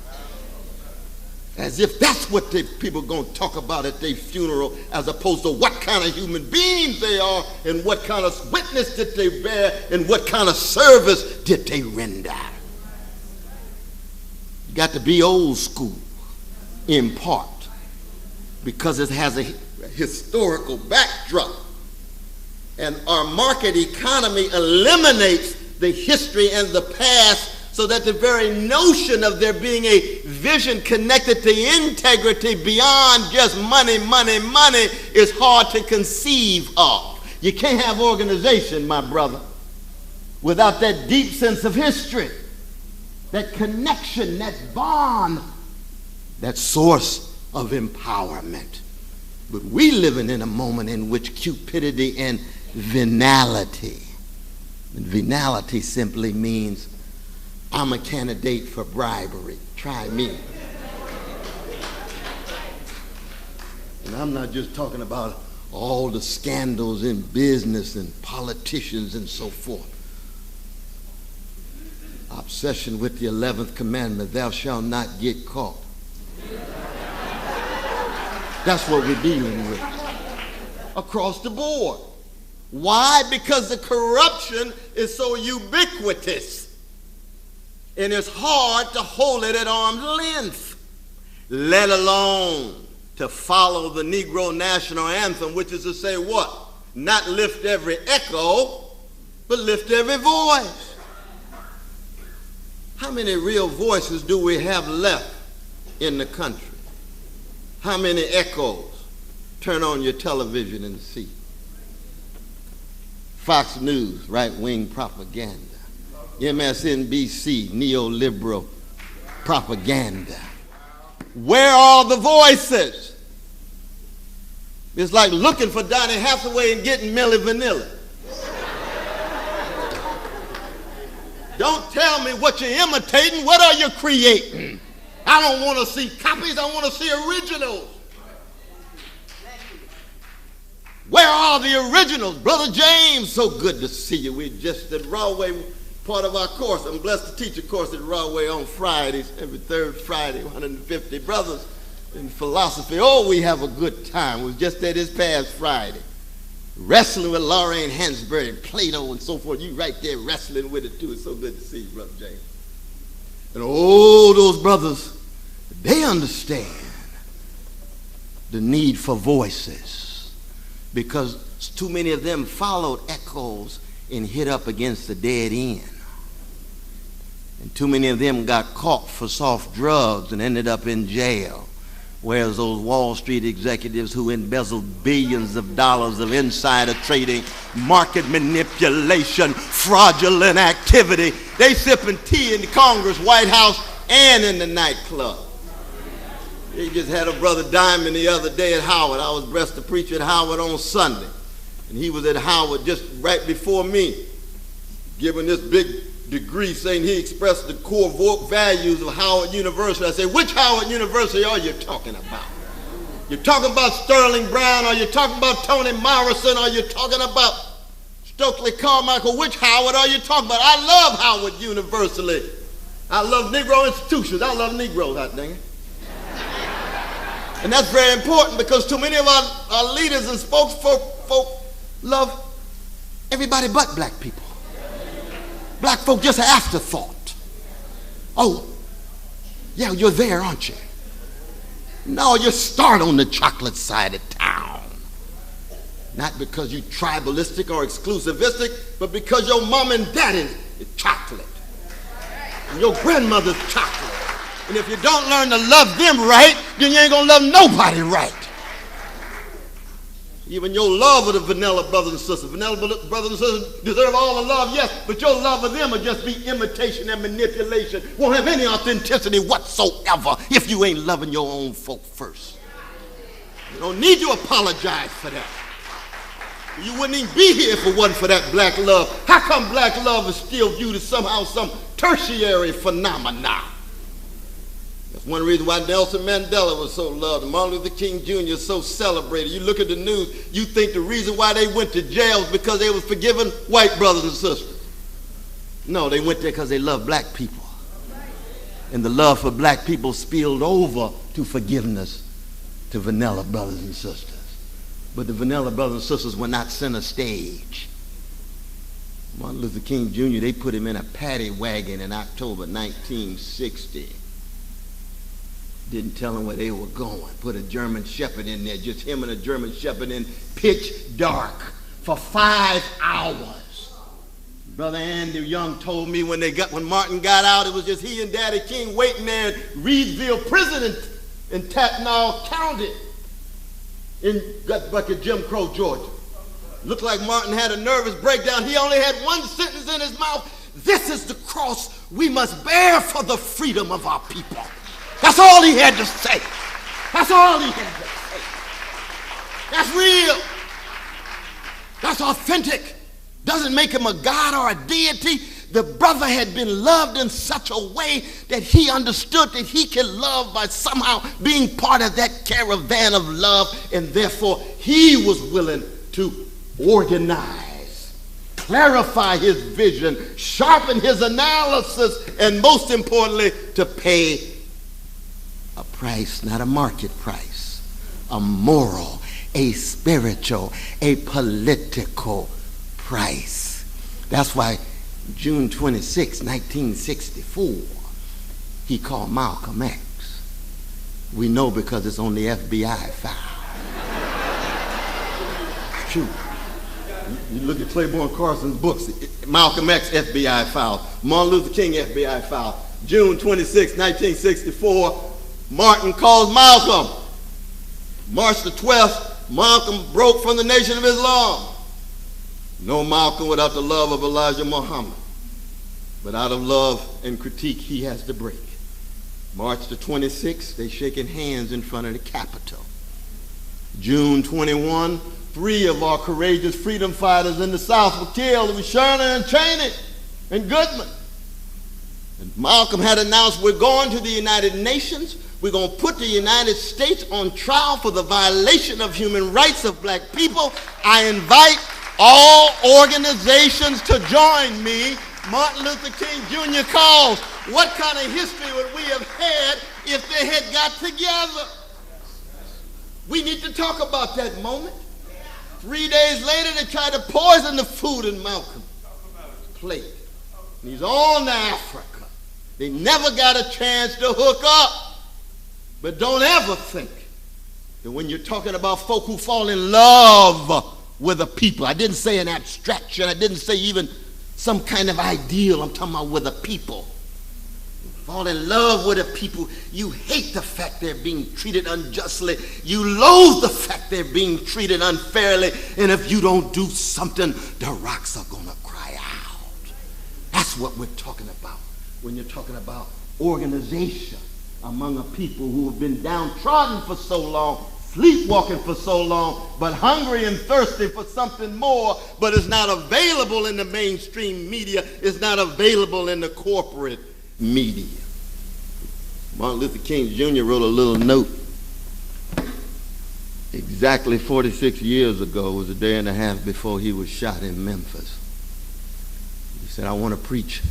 As if that's what the people are going to talk about at their funeral, as opposed to what kind of human beings they are and what kind of witness did they bear and what kind of service did they render. You got to be old school in part because it has a historical backdrop And our market economy eliminates the history and the past, so that the very notion of there being a vision connected to integrity beyond just money is hard to conceive of. You can't have organization, my brother, without that deep sense of history, that connection, that bond, that source of empowerment. But we living in a moment in which cupidity and venality, and venality simply means I'm a candidate for bribery. Try me. And I'm not just talking about all the scandals in business and politicians and so forth. Obsession with the 11th commandment, thou shalt not get caught. That's what we're dealing with across the board. Why? Because the corruption is so ubiquitous. And it's hard to hold it at arm's length, let alone to follow the Negro national anthem, which is to say what? Not lift every echo, but lift every voice. How many real voices do we have left in the country? How many echoes? Turn on your television and see. Fox News, right-wing propaganda. MSNBC, neoliberal propaganda. Where are the voices? It's like looking for Donny Hathaway and getting Milli Vanilli. Don't tell me what you're imitating. What are you creating? I don't want to see copies. I want to see originals. Where are the originals? Brother James, so good to see you. We just did Rawway, part of our course. I'm blessed to teach a course at Rawway on Fridays, every third Friday, 150 brothers in philosophy. Oh, we have a good time. It was just there this past Friday. Wrestling with Lorraine Hansberry and Plato and so forth. You right there wrestling with it too. It's so good to see you, Brother James. And oh, those brothers, they understand the need for voices, because too many of them followed echoes and hit up against the dead end. And too many of them got caught for soft drugs and ended up in jail. Whereas those Wall Street executives who embezzled billions of dollars of insider trading, market manipulation, fraudulent activity, they sipping tea in the Congress, White House, and in the nightclub. They just had a brother Diamond the other day at Howard. I was blessed to preach at Howard on Sunday. And he was at Howard just right before me, giving this big degree, saying he expressed the core values of Howard University. I said, which Howard University are you talking about? You're talking about Sterling Brown? Are you talking about Toni Morrison? Are you talking about Stokely Carmichael? Which Howard are you talking about? I love Howard University. I love Negro institutions. I love Negroes, hot dang it. And that's very important, because too many of our leaders and spokesfolk love everybody but black people. Black folk just an afterthought. Oh, yeah, you're there, aren't you? No, you start on the chocolate side of town. Not because you're tribalistic or exclusivistic, but because your mom and daddy is chocolate. And your grandmother's chocolate. And if you don't learn to love them right, then you ain't gonna love nobody right. Even your love of the vanilla brothers and sisters. Vanilla brothers and sisters deserve all the love, yes, but your love of them will just be imitation and manipulation. Won't have any authenticity whatsoever if you ain't loving your own folk first. You don't need to apologize for that. You wouldn't even be here if it wasn't for that black love. How come black love is still viewed as somehow some tertiary phenomena? That's one reason why Nelson Mandela was so loved and Martin Luther King Jr. is so celebrated. You look at the news, you think the reason why they went to jail is because they was forgiving white brothers and sisters. No, they went there because they loved black people. And the love for black people spilled over to forgiveness to vanilla brothers and sisters. But the vanilla brothers and sisters were not center stage. Martin Luther King Jr., they put him in a paddy wagon in October 1960. Didn't tell them where they were going. Put a German shepherd in there, just him and a German shepherd in pitch dark, for 5 hours. Brother Andy Young told me when Martin got out, it was just he and Daddy King waiting there in Reedsville Prison in Tatnall County in Gut Bucket, Jim Crow, Georgia. Looked like Martin had a nervous breakdown. He only had one sentence in his mouth. This is the cross we must bear for the freedom of our people. That's all he had to say. That's all he had to say. That's real. That's authentic. Doesn't make him a god or a deity. The brother had been loved in such a way that he understood that he can love by somehow being part of that caravan of love, and therefore he was willing to organize, clarify his vision, sharpen his analysis, and most importantly, to pay a price, not a market price, a moral, a spiritual, a political price. That's why June 26, 1964, he called Malcolm X. We know because it's on the FBI file. True. You look at Claiborne Carson's books, Malcolm X FBI file, Martin Luther King FBI file, June 26, 1964, Martin calls Malcolm. March the 12th, Malcolm broke from the Nation of Islam. No Malcolm without the love of Elijah Muhammad. But out of love and critique, he has to break. March the 26th, they shaking hands in front of the Capitol. June 21, 3 of our courageous freedom fighters in the South were killed. It was Sherman and Cheney and Goodman. And Malcolm had announced, we're going to the United Nations. We're going to put the United States on trial for the violation of human rights of black people. I invite all organizations to join me. Martin Luther King Jr. calls. What kind of history would we have had if they had got together? We need to talk about that moment. 3 days later, they tried to poison the food in Malcolm's plate. And he's on to Africa. They never got a chance to hook up. But don't ever think that when you're talking about folk who fall in love with a people, I didn't say an abstraction, I didn't say even some kind of ideal, I'm talking about with a people. You fall in love with a people, you hate the fact they're being treated unjustly, you loathe the fact they're being treated unfairly, and if you don't do something, the rocks are gonna cry out. That's what we're talking about when you're talking about organization among a people who have been downtrodden for so long, sleepwalking for so long, but hungry and thirsty for something more, but it's not available in the mainstream media, it's not available in the corporate media. Martin Luther King Jr. wrote a little note exactly 46 years ago. It was a day and a half before he was shot in Memphis. He said, I want to preach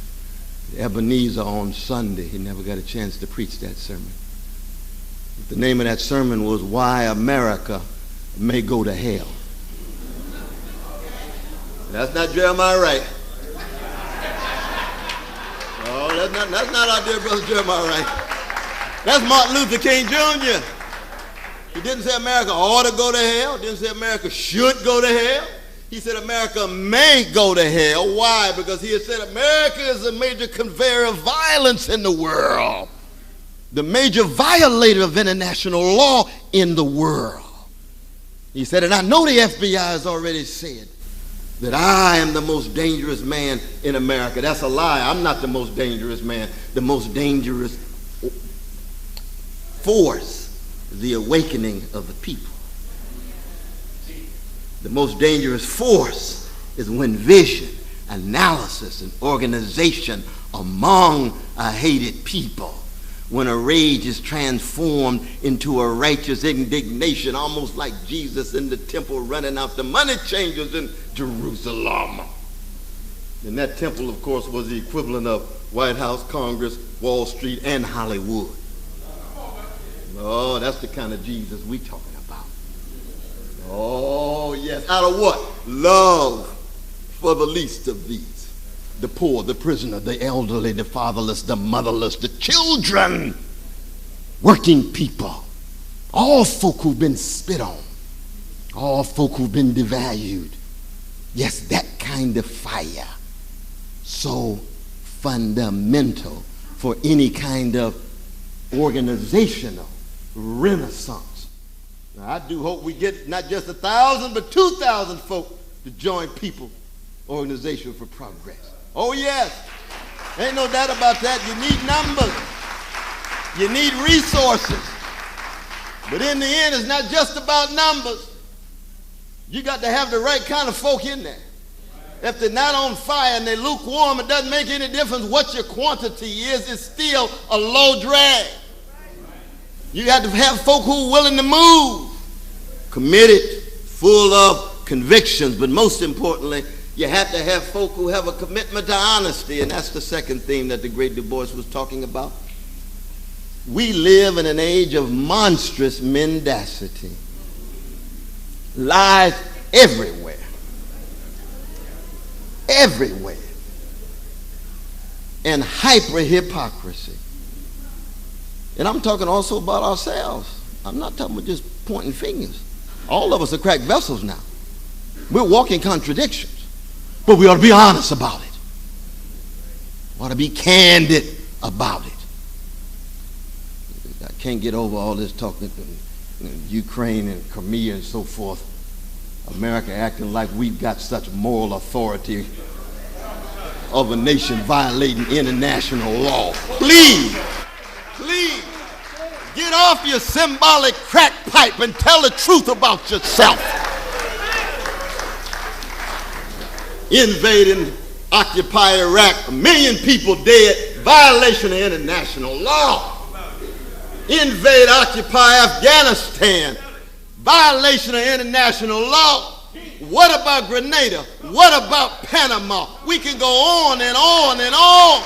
Ebenezer on Sunday. He never got a chance to preach that sermon. The name of that sermon was Why America May Go to Hell. That's not Jeremiah Wright. Oh, that's not our dear brother Jeremiah Wright. That's Martin Luther King Jr. He didn't say America ought to go to hell. He didn't say America should go to hell. He said America may go to hell. Why? Because he had said America is a major conveyor of violence in the world. The major violator of international law in the world. He said, and I know the FBI has already said that I am the most dangerous man in America. That's a lie. I'm not the most dangerous man. The most dangerous force is the awakening of the people. The most dangerous force is when vision, analysis, and organization among a hated people, when a rage is transformed into a righteous indignation, almost like Jesus in the temple running out the money changers in Jerusalem. And that temple, of course, was the equivalent of White House, Congress, Wall Street, and Hollywood. Oh, that's the kind of Jesus we talking about. Oh, yes. Out of what? Love for the least of these. The poor, the prisoner, the elderly, the fatherless, the motherless, the children, working people, all folk who've been spit on, all folk who've been devalued, Yes, that kind of fire. So fundamental for any kind of organizational renaissance. Now, I do hope we get not just 1,000, but 2,000 folk to join People Organization for Progress. Oh, yes. Ain't no doubt about that. You need numbers. You need resources. But in the end, it's not just about numbers. You got to have the right kind of folk in there. If they're not on fire and they're lukewarm, it doesn't make any difference what your quantity is. It's still a low drag. You got to have folk who are willing to move, committed, full of convictions, but most importantly, you have to have folk who have a commitment to honesty, and that's the second theme that the great Du Bois was talking about. We live in an age of monstrous mendacity. Lies everywhere. Everywhere. And hyper-hypocrisy. And I'm talking also about ourselves. I'm not talking about just pointing fingers. All of us are cracked vessels now. We're walking contradictions. But we ought to be honest about it. We ought to be candid about it. I can't get over all this talking Ukraine and Crimea and so forth. America acting like we've got such moral authority of a nation violating international law. Please, please, get off your symbolic crack pipe and tell the truth about yourself. Invading, occupy Iraq, 1 million people dead, violation of international law. Invade, occupy Afghanistan, violation of international law. What about Grenada? What about Panama? We can go on and on and on.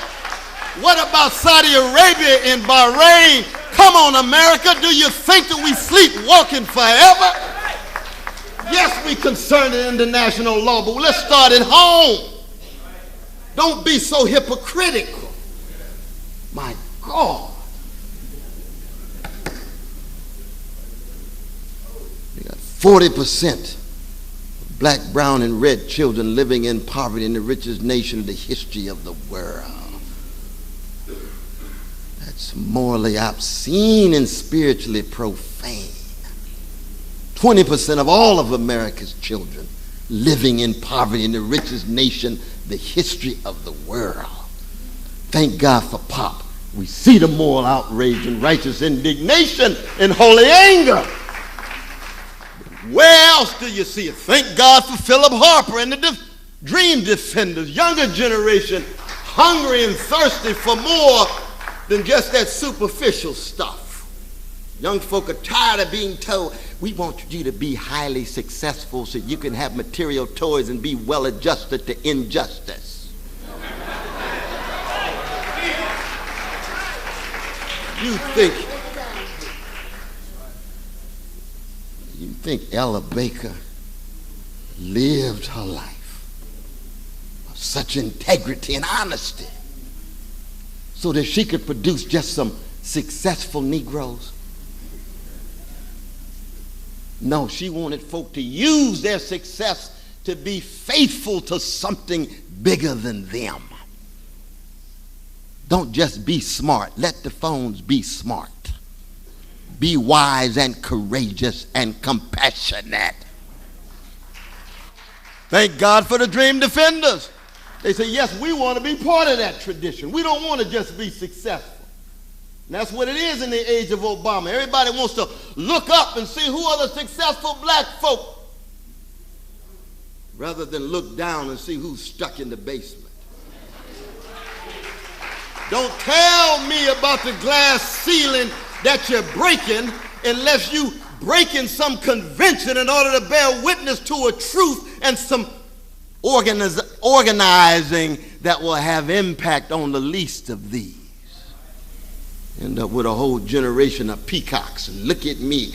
What about Saudi Arabia and Bahrain? Come on, America, do you think that we sleepwalking forever? Yes, we concerned in international law, but let's start at home. Don't be so hypocritical. My God. We got 40% of black, brown, and red children living in poverty in the richest nation in the history of the world. That's morally obscene and spiritually profane. 20% of all of America's children living in poverty in the richest nation, the history of the world. Thank God for Pop. We see the moral outrage and righteous indignation and holy anger. Where else do you see it? Thank God for Philip Harper and the Dream Defenders, younger generation, hungry and thirsty for more than just that superficial stuff. Young folk are tired of being told, we want you to be highly successful so you can have material toys and be well adjusted to injustice. You think Ella Baker lived her life of such integrity and honesty so that she could produce just some successful Negroes? No, she wanted folk to use their success to be faithful to something bigger than them. Don't just be smart. Let the phones be smart. Be wise and courageous and compassionate. Thank God for the Dream Defenders. They say, yes, we want to be part of that tradition. We don't want to just be successful. And that's what it is in the age of Obama. Everybody wants to look up and see who are the successful black folk rather than look down and see who's stuck in the basement. Don't tell me about the glass ceiling that you're breaking unless you breaking some convention in order to bear witness to a truth and some organizing that will have impact on the least of these. End up with a whole generation of peacocks. And look at me,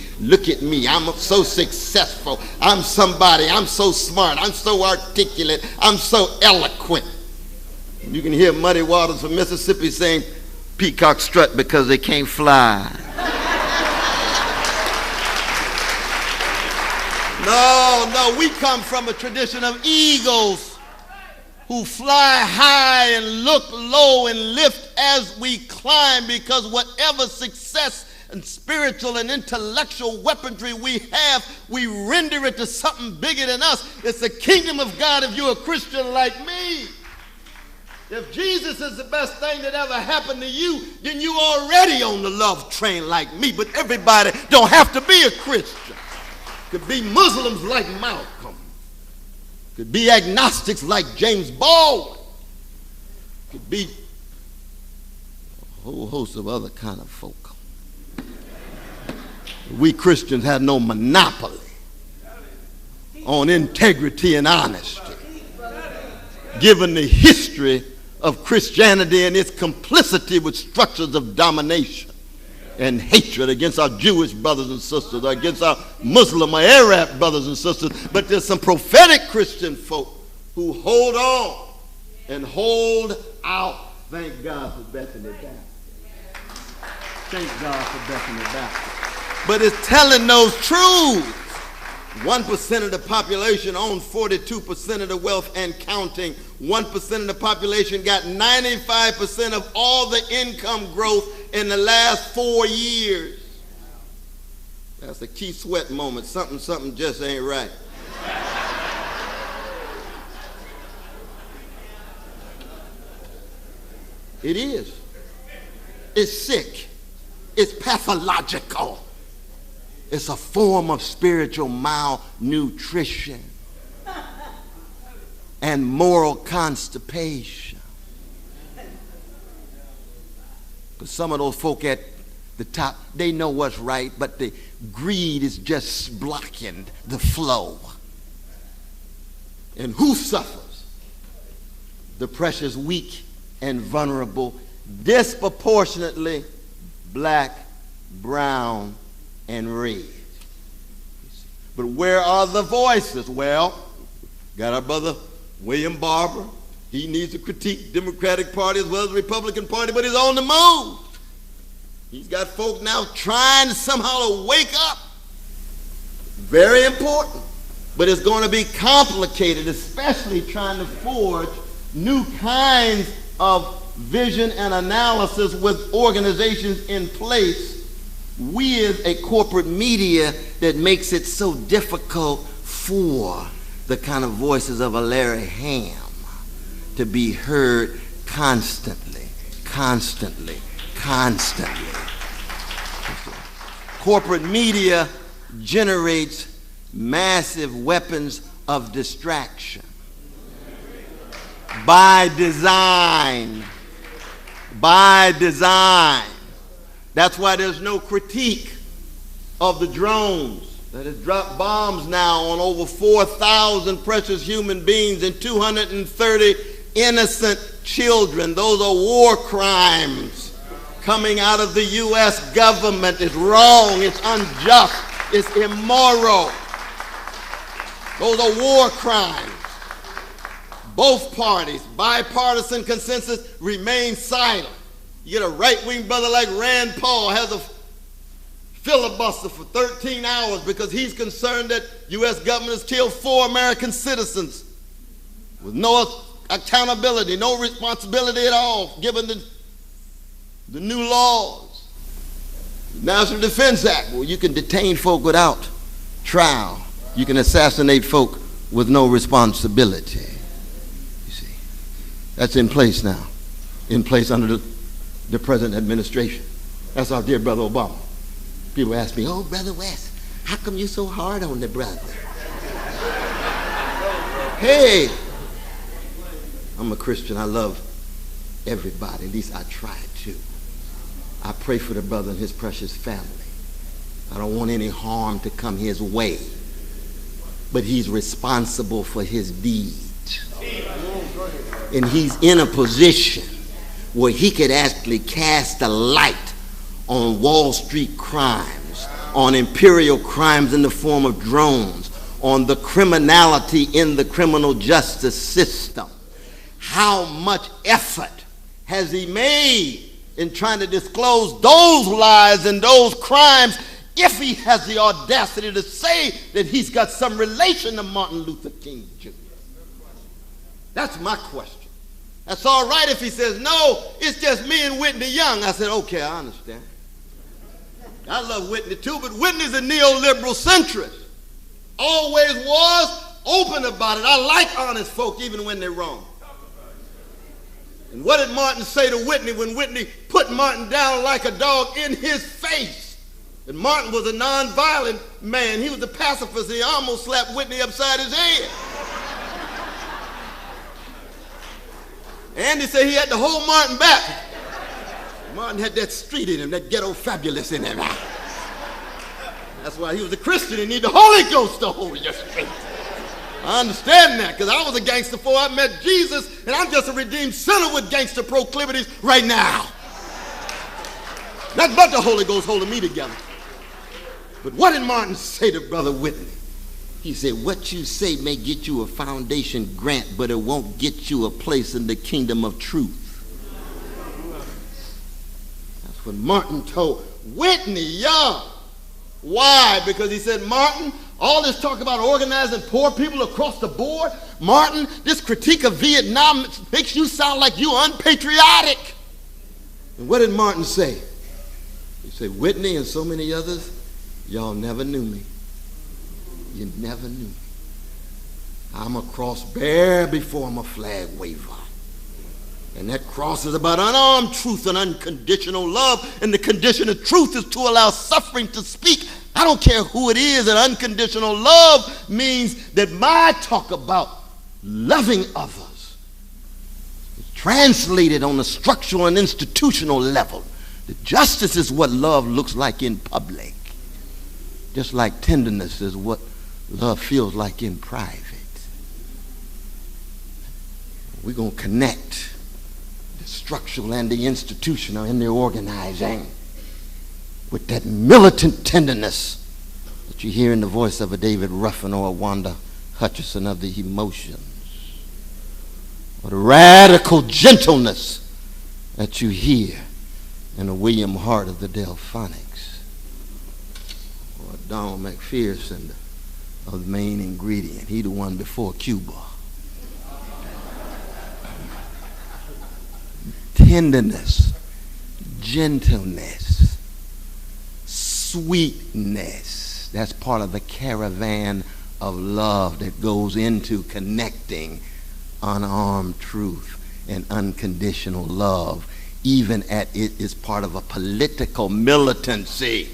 I'm so successful, I'm somebody, I'm so smart, I'm so articulate, I'm so eloquent. You can hear Muddy Waters from Mississippi saying, peacocks strut because they can't fly. No, we come from a tradition of eagles who fly high and look low and lift as we climb, because whatever success and spiritual and intellectual weaponry we have, we render it to something bigger than us. It's the kingdom of God if you're a Christian like me. If Jesus is the best thing that ever happened to you, then you're already on the love train like me. But everybody don't have to be a Christian. Could be Muslims like Malcolm. Could be agnostics like James Baldwin. Could be a whole host of other kind of folk. We Christians have no monopoly on integrity and honesty, given the history of Christianity and its complicity with structures of domination and hatred against our Jewish brothers and sisters, or against our Muslim or Arab brothers and sisters. But there's some prophetic Christian folk who hold on and hold out. Thank God for Bethany Baptist. Thank God for Bethany Baptist. But it's telling those truths. 1% of the population owned 42% of the wealth and counting. 1% of the population got 95% of all the income growth in the last 4 years. That's a Keith Sweat moment. Something just ain't right. It is. It's sick. It's pathological. It's a form of spiritual malnutrition and moral constipation. Because some of those folk at the top, they know what's right, but the greed is just blocking the flow. And who suffers? The precious, weak, and vulnerable, disproportionately black, brown, and red. But where are the voices? Well, got our brother William Barber. He needs to critique the Democratic Party as well as the Republican Party, but he's on the move. He's got folk now trying somehow to wake up. Very important. But it's going to be complicated, especially trying to forge new kinds of vision and analysis with organizations in place, with a corporate media that makes it so difficult for the kind of voices of a Larry Ham to be heard constantly. Corporate media generates massive weapons of distraction by design. That's why there's no critique of the drones that has dropped bombs now on over 4,000 precious human beings and 230 innocent children. Those are war crimes coming out of the U.S. government. It's wrong, it's unjust, it's immoral. Those are war crimes. Both parties, bipartisan consensus, remain silent. You get a right-wing brother like Rand Paul has a filibuster for 13 hours because he's concerned that U.S. government has killed 4 American citizens with no accountability, no responsibility at all, given the new laws. The National Defense Act, well, you can detain folk without trial. You can assassinate folk with no responsibility. You see, that's in place now, in place under the present administration. That's our dear brother Obama. People ask me, oh, Brother West, how come you so hard on the brother? Hey, I'm a Christian. I love everybody. At least I try to. I pray for the brother and his precious family. I don't want any harm to come his way. But he's responsible for his deed. And he's in a position where he could actually cast a light on Wall Street crimes, on imperial crimes in the form of drones, on the criminality in the criminal justice system. How much effort has he made in trying to disclose those lies and those crimes if he has the audacity to say that he's got some relation to Martin Luther King Jr.? That's my question. That's all right if he says, no, it's just me and Whitney Young. I said, okay, I understand. I love Whitney too, but Whitney's a neoliberal centrist. Always was, open about it. I like honest folk even when they're wrong. And what did Martin say to Whitney when Whitney put Martin down like a dog in his face? And Martin was a nonviolent man. He was a pacifist. He almost slapped Whitney upside his head. And he said he had to hold Martin back. Martin had that street in him, that ghetto fabulous in him. That's why he was a Christian. He needed the Holy Ghost to hold your straight. I understand that, because I was a gangster before I met Jesus, and I'm just a redeemed sinner with gangster proclivities right now. Nothing but the Holy Ghost holding me together. But what did Martin say to Brother Whitney? He said, what you say may get you a foundation grant, but it won't get you a place in the kingdom of truth. That's what Martin told Whitney Young. Why? Because he said, Martin, all this talk about organizing poor people across the board, Martin, this critique of Vietnam makes you sound like you're unpatriotic. And what did Martin say? He said, Whitney and so many others, y'all never knew me. You never knew me. I'm a cross bearer before I'm a flag waver. And that cross is about unarmed truth and unconditional love. And the condition of truth is to allow suffering to speak. I don't care who it is. And unconditional love means that my talk about loving others is translated on a structural and institutional level. The justice is what love looks like in public. Just like tenderness is what love feels like in private. We're going to connect the structural and the institutional and the organizing with that militant tenderness that you hear in the voice of a David Ruffin or a Wanda Hutchison of the emotions, or the radical gentleness that you hear in a William Hart of the Delphonics, or a Donald McPherson of the Main Ingredient. He the one before Cuba. Tenderness, gentleness, sweetness. That's part of the caravan of love that goes into connecting unarmed truth and unconditional love, even at it is part of a political militancy.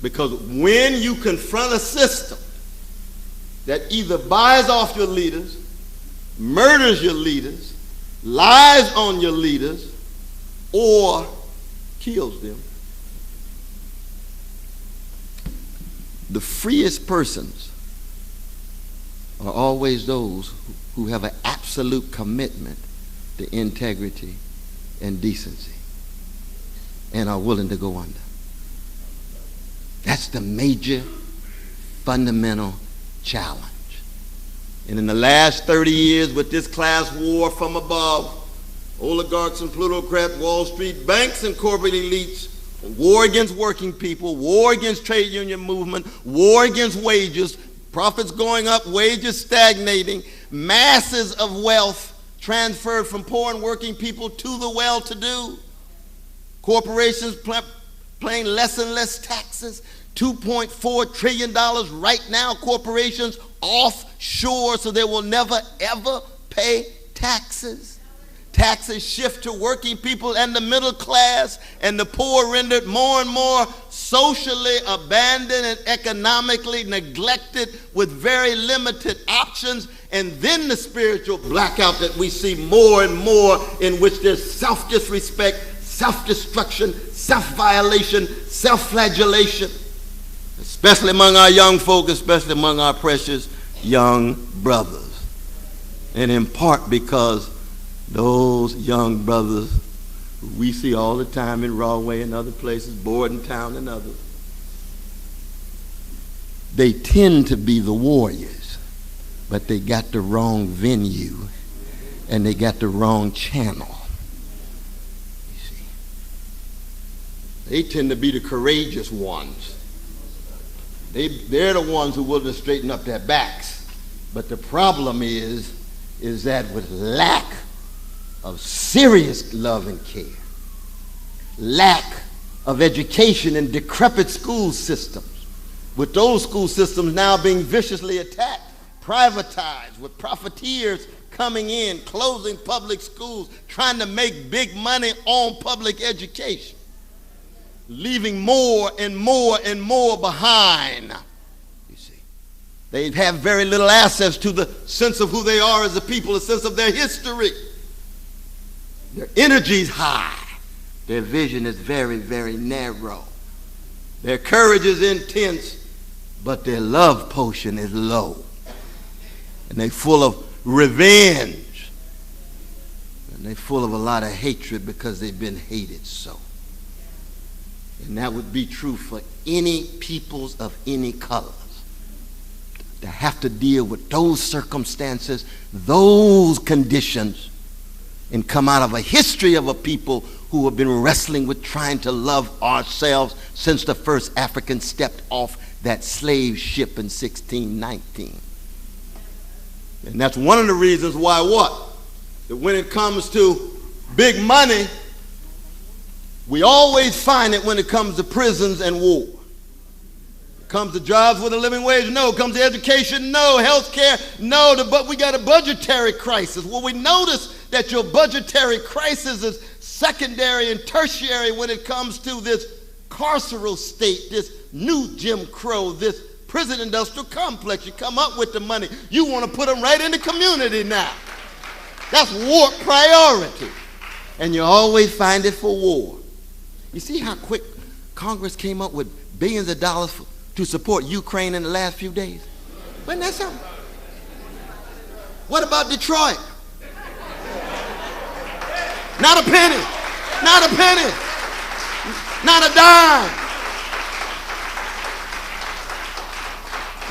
Because when you confront a system that either buys off your leaders, murders your leaders, lies on your leaders, or kills them, the freest persons are always those who have an absolute commitment to integrity and decency and are willing to go under. That's the major fundamental challenge. And in the last 30 years, with this class war from above, oligarchs and plutocrats, Wall Street banks and corporate elites, war against working people, war against trade union movement, war against wages, profits going up, wages stagnating, masses of wealth transferred from poor and working people to the well-to-do, corporations paying less and less taxes, $2.4 trillion right now, corporations offshore, so they will never ever pay taxes. Taxes shift to working people and the middle class, and the poor rendered more and more socially abandoned and economically neglected with very limited options. And then the spiritual blackout that we see more and more, in which there's self-disrespect, self-destruction, self-violation, self-flagellation, especially among our young folk, especially among our precious young brothers. And in part because those young brothers who we see all the time in Rawway and other places, Bordentown and others, they tend to be the warriors, but they got the wrong venue and they got the wrong channel. You see, they tend to be the courageous ones, They're the ones who are willing to straighten up their backs. But the problem is that with lack of serious love and care, lack of education and decrepit school systems, with those school systems now being viciously attacked, privatized, with profiteers coming in, closing public schools, trying to make big money on public education, leaving more and more and more behind. You see, they have very little access to the sense of who they are as a people, a sense of their history. Their energy is high. Their vision is very, very narrow. Their courage is intense, but their love potion is low. And they're full of revenge. And they're full of a lot of hatred because they've been hated so. And that would be true for any peoples of any colors. To have to deal with those circumstances, those conditions, and come out of a history of a people who have been wrestling with trying to love ourselves since the first African stepped off that slave ship in 1619. And that's one of the reasons why what? That when it comes to big money, we always find it when it comes to prisons and war. It comes to jobs with a living wage, no. It comes to education, no. Health care, no. But we got a budgetary crisis. Well, we notice that your budgetary crisis is secondary and tertiary when it comes to this carceral state, this new Jim Crow, this prison industrial complex. You come up with the money. You want to put them right in the community now. That's war priority. And you always find it for war. You see how quick Congress came up with billions of dollars to support Ukraine in the last few days? Wasn't that something? What about Detroit? Not a penny. Not a penny. Not a dime.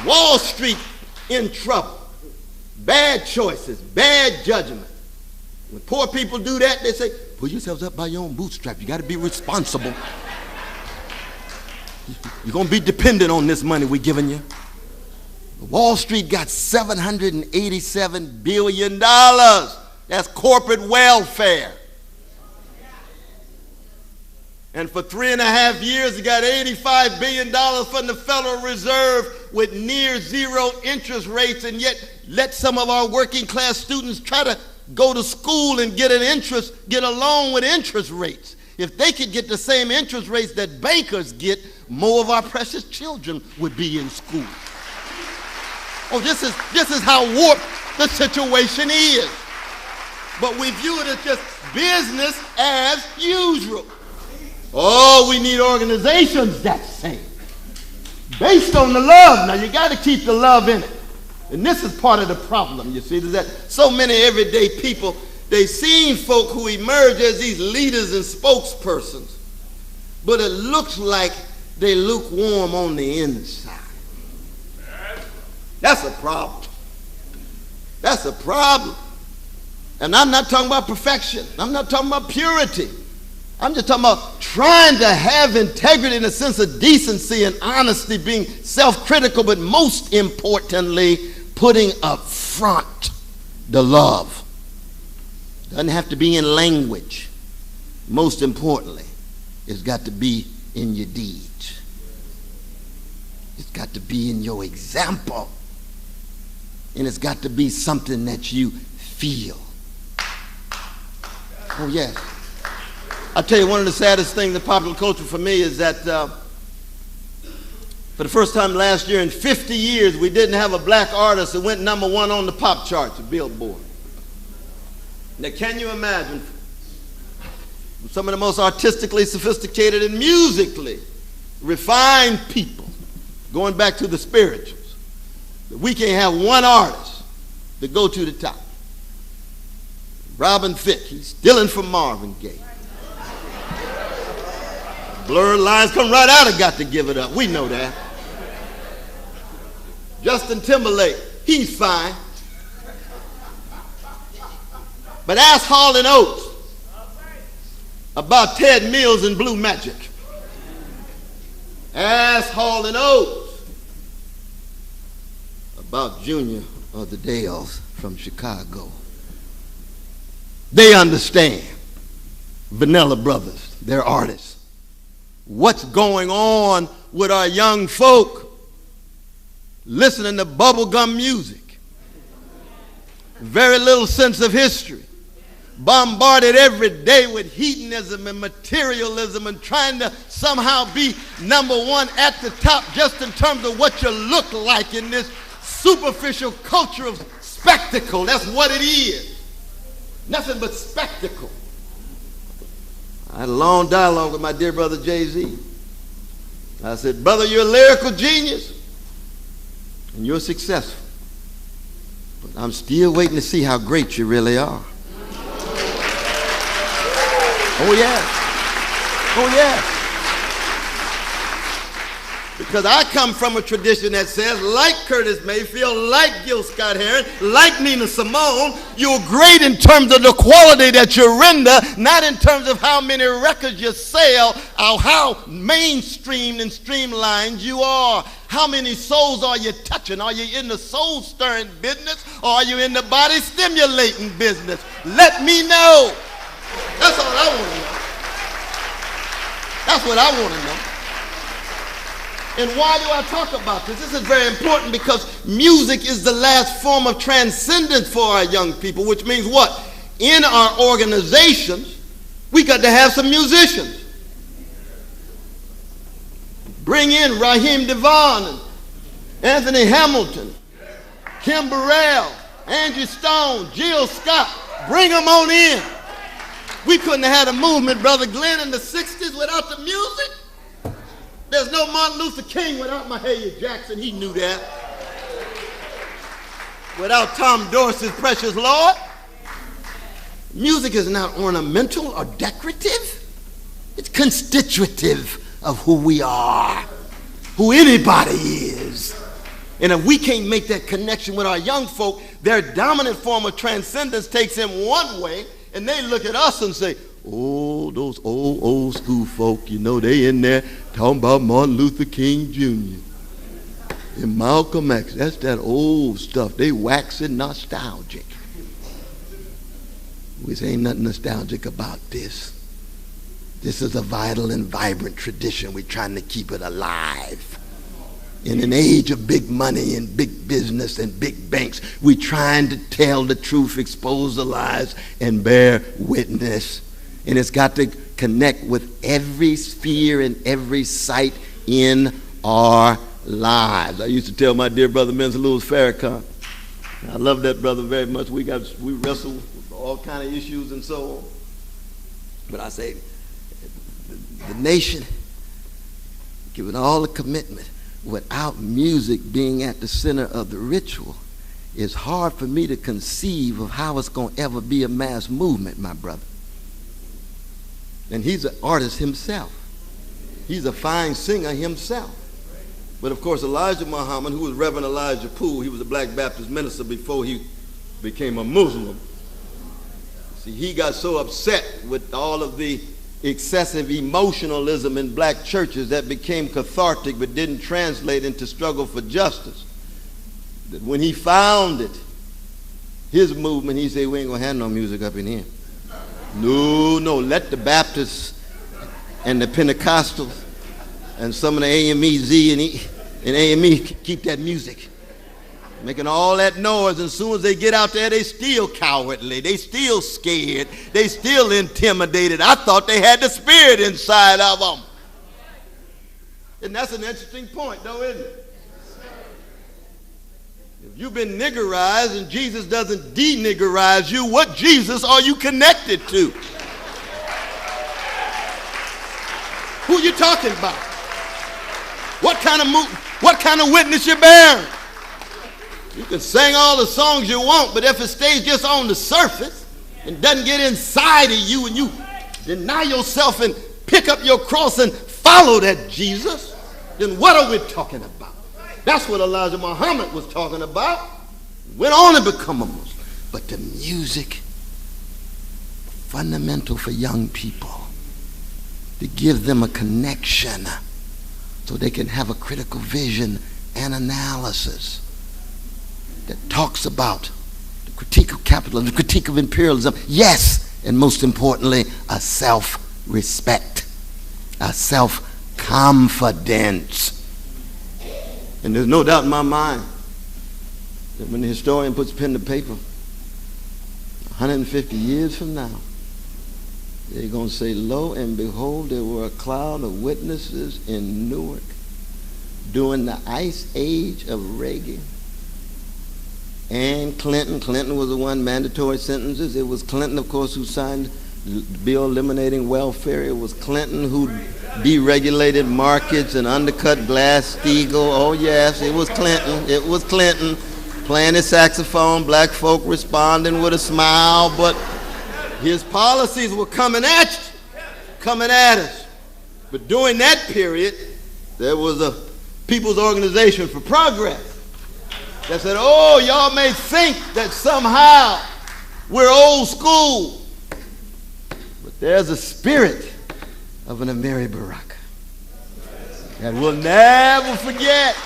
Wall Street in trouble. Bad choices, bad judgment. When poor people do that, they say, pull yourselves up by your own bootstraps. You got to be responsible. You're going to be dependent on this money we're giving you. Wall Street got $787 billion. That's corporate welfare. And for 3.5 years, it got $85 billion from the Federal Reserve with near zero interest rates, and yet let some of our working class students try to go to school and get a loan with interest rates. If they could get the same interest rates that bankers get, more of our precious children would be in school. Oh, this is how warped the situation is. But we view it as just business as usual. Oh, we need organizations that same. Based on the love. Now, you got to keep the love in it. And this is part of the problem, you see, is that so many everyday people, they seen folk who emerge as these leaders and spokespersons, but it looks like they lukewarm on the inside. That's a problem. That's a problem. And I'm not talking about perfection. I'm not talking about purity. I'm just talking about trying to have integrity in a sense of decency and honesty, being self-critical, but most importantly, putting up front the love. Doesn't have to be in language. Most importantly, it's got to be in your deeds. It's got to be in your example. And it's got to be something that you feel. Oh, yes. I'll tell you, one of the saddest things in popular culture for me is that for the first time last year in 50 years, we didn't have a black artist that went #1 on the pop charts at Billboard. Now, can you imagine some of the most artistically sophisticated and musically refined people, going back to the spirituals, that we can't have one artist that go to the top? Robin Thicke, he's stealing from Marvin Gaye. Blurred lines come right out of Got to Give It Up. We know that. Justin Timberlake, he's fine. But ask Hall & Oates about Ted Mills and Blue Magic. Ask Hall & Oates about Junior or the Dales from Chicago. They understand. Vanilla Brothers, they're artists. What's going on with our young folk listening to bubblegum music? Very little sense of history. Bombarded every day with hedonism and materialism and trying to somehow be number one at the top just in terms of what you look like in this superficial culture of spectacle. That's what it is. Nothing but spectacle. I had a long dialogue with my dear brother Jay-Z. I said, brother, you're a lyrical genius and you're successful. But I'm still waiting to see how great you really are. Oh, yes. Oh, yes. Because I come from a tradition that says, like Curtis Mayfield, like Gil Scott-Heron, like Nina Simone, you're great in terms of the quality that you render, not in terms of how many records you sell or how mainstreamed and streamlined you are. How many souls are you touching? Are you in the soul-stirring business or are you in the body-stimulating business? Let me know. That's all I want to know. That's what I want to know. And why do I talk about this? This is very important because music is the last form of transcendence for our young people, which means what? In our organizations, we got to have some musicians. Bring in Raheem Devon and Anthony Hamilton, Kim Burrell, Angie Stone, Jill Scott. Bring them on in. We couldn't have had a movement, Brother Glenn, in the 60s without the music. There's no Martin Luther King without Mahalia Jackson. He knew that. Without Tom Dorsey's Precious Lord. Music is not ornamental or decorative. It's constitutive of who we are, who anybody is. And if we can't make that connection with our young folk, their dominant form of transcendence takes them one way, and they look at us and say, oh, those old school folk, you know, they in there talking about Martin Luther King Jr. and Malcolm X. That's that old stuff. They waxing nostalgic. We say ain't nothing nostalgic about this. This is a vital and vibrant tradition. We're trying to keep it alive. In an age of big money and big business and big banks, we're trying to tell the truth, expose the lies, and bear witness. And it's got to connect with every sphere and every site in our lives. I used to tell my dear brother, Mr. Louis Farrakhan, I love that brother very much. We wrestle with all kind of issues and so on. But I say, the nation, given all the commitment, without music being at the center of the ritual, it's hard for me to conceive of how it's going to ever be a mass movement, my brother. And he's an artist himself. He's a fine singer himself. But of course, Elijah Muhammad, who was Reverend Elijah Poole, he was a black Baptist minister before he became a Muslim. See, he got so upset with all of the excessive emotionalism in black churches that became cathartic but didn't translate into struggle for justice, that when he founded his movement, he said, we ain't gonna have no music up in here. No, let the Baptists and the Pentecostals and some of the AMEZ and AME keep that music. Making all that noise, and as soon as they get out there, they still cowardly, they still scared, they still intimidated. I thought they had the spirit inside of them. And that's an interesting point, though, isn't it? If you've been niggerized and Jesus doesn't de-niggerize you, what Jesus are you connected to? Who you talking about? What kind of witness you bearing? You can sing all the songs you want, but if it stays just on the surface and doesn't get inside of you and you deny yourself and pick up your cross and follow that Jesus, then what are we talking about? That's what Elijah Muhammad was talking about. Went on to become a Muslim. But the music, fundamental for young people, to give them a connection so they can have a critical vision and analysis. that talks about the critique of capitalism, the critique of imperialism. Yes, and most importantly, a self-respect, a self-confidence. And there's no doubt in my mind that when the historian puts pen to paper, 150 years from now, they're going to say, lo and behold, there were a cloud of witnesses in Newark during the ice age of Reagan and Clinton. Clinton was the one, mandatory sentences. It was Clinton, of course, who signed the bill eliminating welfare. It was Clinton who deregulated markets and undercut Glass-Steagall. Oh, yes, it was Clinton. It was Clinton playing his saxophone, black folk responding with a smile, but his policies were coming at us. But during that period, there was a People's Organization for Progress that said, oh, y'all may think that somehow we're old school, but there's a spirit of an Amiri Baraka that we'll never forget.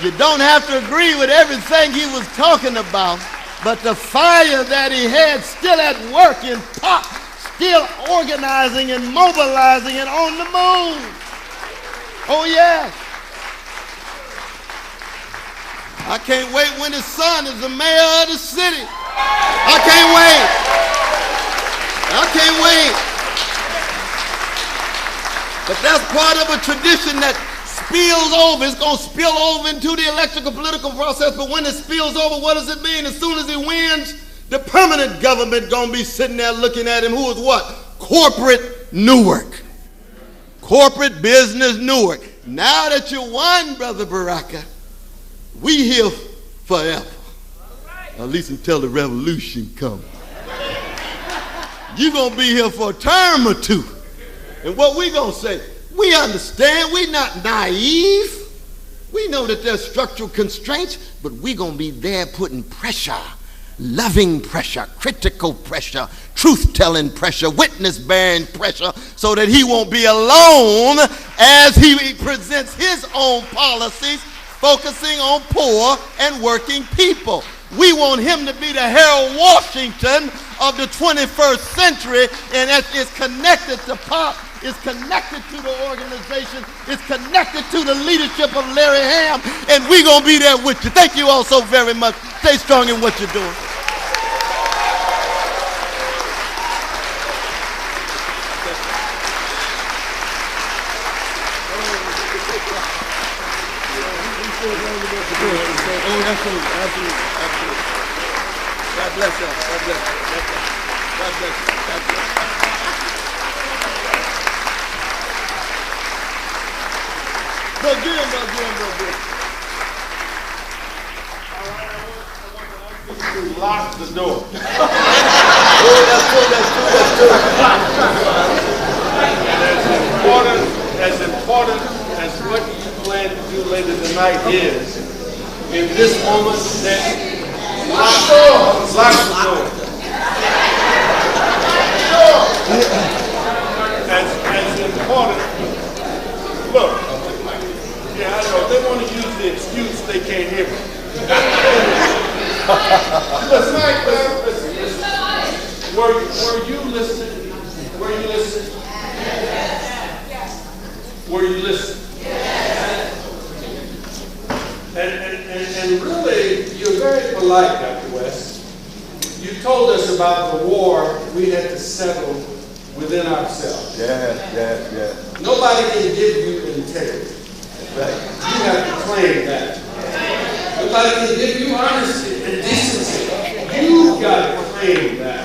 You don't have to agree with everything he was talking about, but the fire that he had still at work in pop, still organizing and mobilizing and on the move. Oh, yes. I can't wait when his son is the mayor of the city. I can't wait. I can't wait. But that's part of a tradition that spills over. It's going to spill over into the electoral political process, but when it spills over, what does it mean? As soon as he wins, the permanent government going to be sitting there looking at him. Who is what? Corporate Newark. Corporate business Newark. Now that you won, Brother Baraka, we here forever. At least until the revolution comes. You're going to be here for a term or two. And what we going to say? We understand. We're not naive. We know that there's structural constraints, but we're going to be there putting pressure, loving pressure, critical pressure, truth-telling pressure, witness-bearing pressure, so that he won't be alone as he presents his own policies, focusing on poor and working people. We want him to be the Harold Washington of the 21st century, and that is connected to pop, is connected to the organization, is connected to the leadership of Larry Ham, and we're going to be there with you. Thank you all so very much. Stay strong in what you're doing. Absolutely. God bless you. God bless you. God bless you. God bless you. Go get him, go get him, go get him. All right, I want to lock the door. Oh, that's true. As important as what you plan to do later tonight is, in this moment, lock the door. As important, look, yeah, I know, they want to use the excuse they can't hear me. Listen. Were you listening? Were you listening? Were you listening? And really, you're very polite, Dr. West. You told us about the war we had to settle within ourselves. Yes. Nobody can give you integrity. Right. You have to claim that. Nobody can give you honesty and decency. You've got to claim that.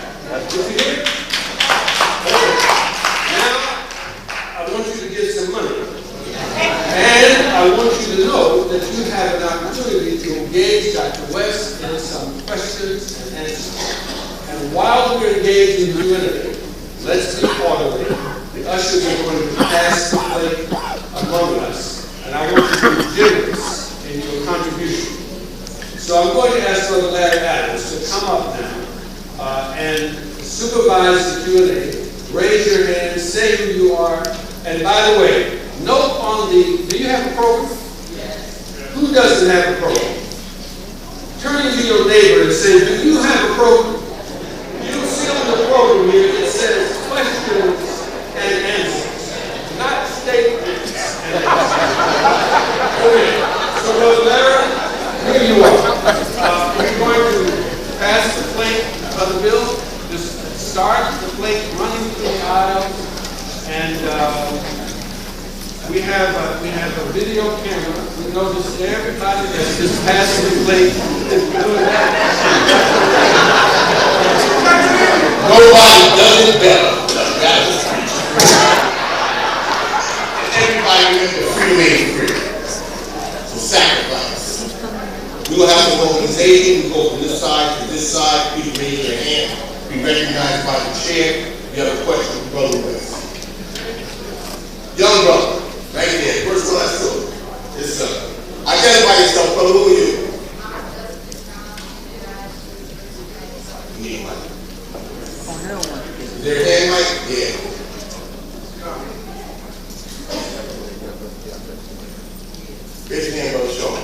Now, I want you to get some money. And I want you to know that you have an opportunity to engage Dr. West in some questions and answers. And while we're engaged in Q&A, let's be orderly. The ushers are going to pass the plate among us. And I want you to be generous in your contribution. So I'm going to ask Brother Larry Adams to come up now and supervise the Q&A. Raise your hand, say who you are. And by the way, note on the, do you have a program? Yes. Who doesn't have a program? turning to your neighbor and saying, do you have a program? You'll see on the program here, it says questions and answers, not statements and answers. Okay, so Brother Larry, here you are. We're going to pass the plate of the bill. Just start the plate running through the aisles, and we have a video camera. We notice everybody that's just passing the plate is doing that. Nobody does it better. And everybody remember freedom ain't free. So sacrifice. We will have some organization. We go from this side to this side. Please raise your hand. Be recognized by the chair. You have a question for Brother West. Young brother, right there. First one I saw. Yes, sir. Identify yourself, brother. Who are you? You need a mic. Is there a hand mic? Yeah. Raise your hand, brother Sean.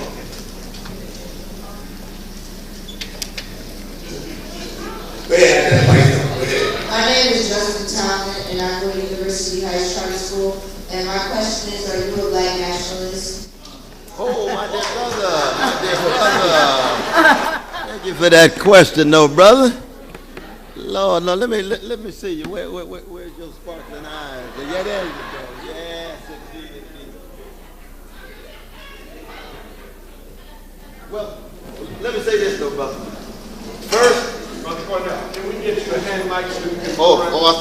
Go ahead, identify yourself. Go ahead. My name is Justin Talman, and I go to University Heights Charter School. And my question is, are you a black nationalist? Oh, my dear brother. Thank you for that question, though, brother. Lord, no, let me see you. Where's your sparkling eyes? Yeah, there you go. Yes, indeed. Well, let me say this, though, brother. First, Brother Cornel, can we get you a hand mic so you can... I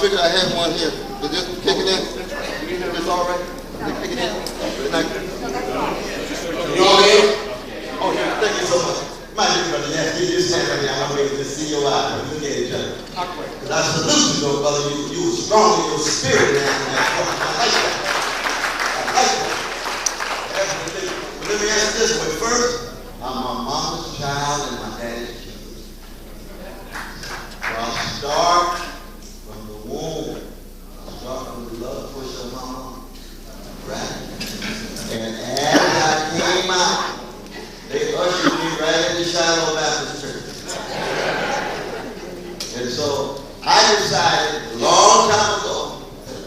figured I had one here. Is this kicking in? Is this all right? Is it kicking in? You all in? Oh, yeah, thank you so much. My dear brother, yes, you just stand right there. I'm going to see your eyes. Look at each other. Because I salute you, though, brother. You were strong in your spirit, man. I like that. But let me ask this way. First, I'm my mama's child and my daddy's child. So I'll start from the womb. I'll start from the love push of my mama. Right? And as I came out, they ushered me right into Shiloh Baptist Church. And so I decided a long time ago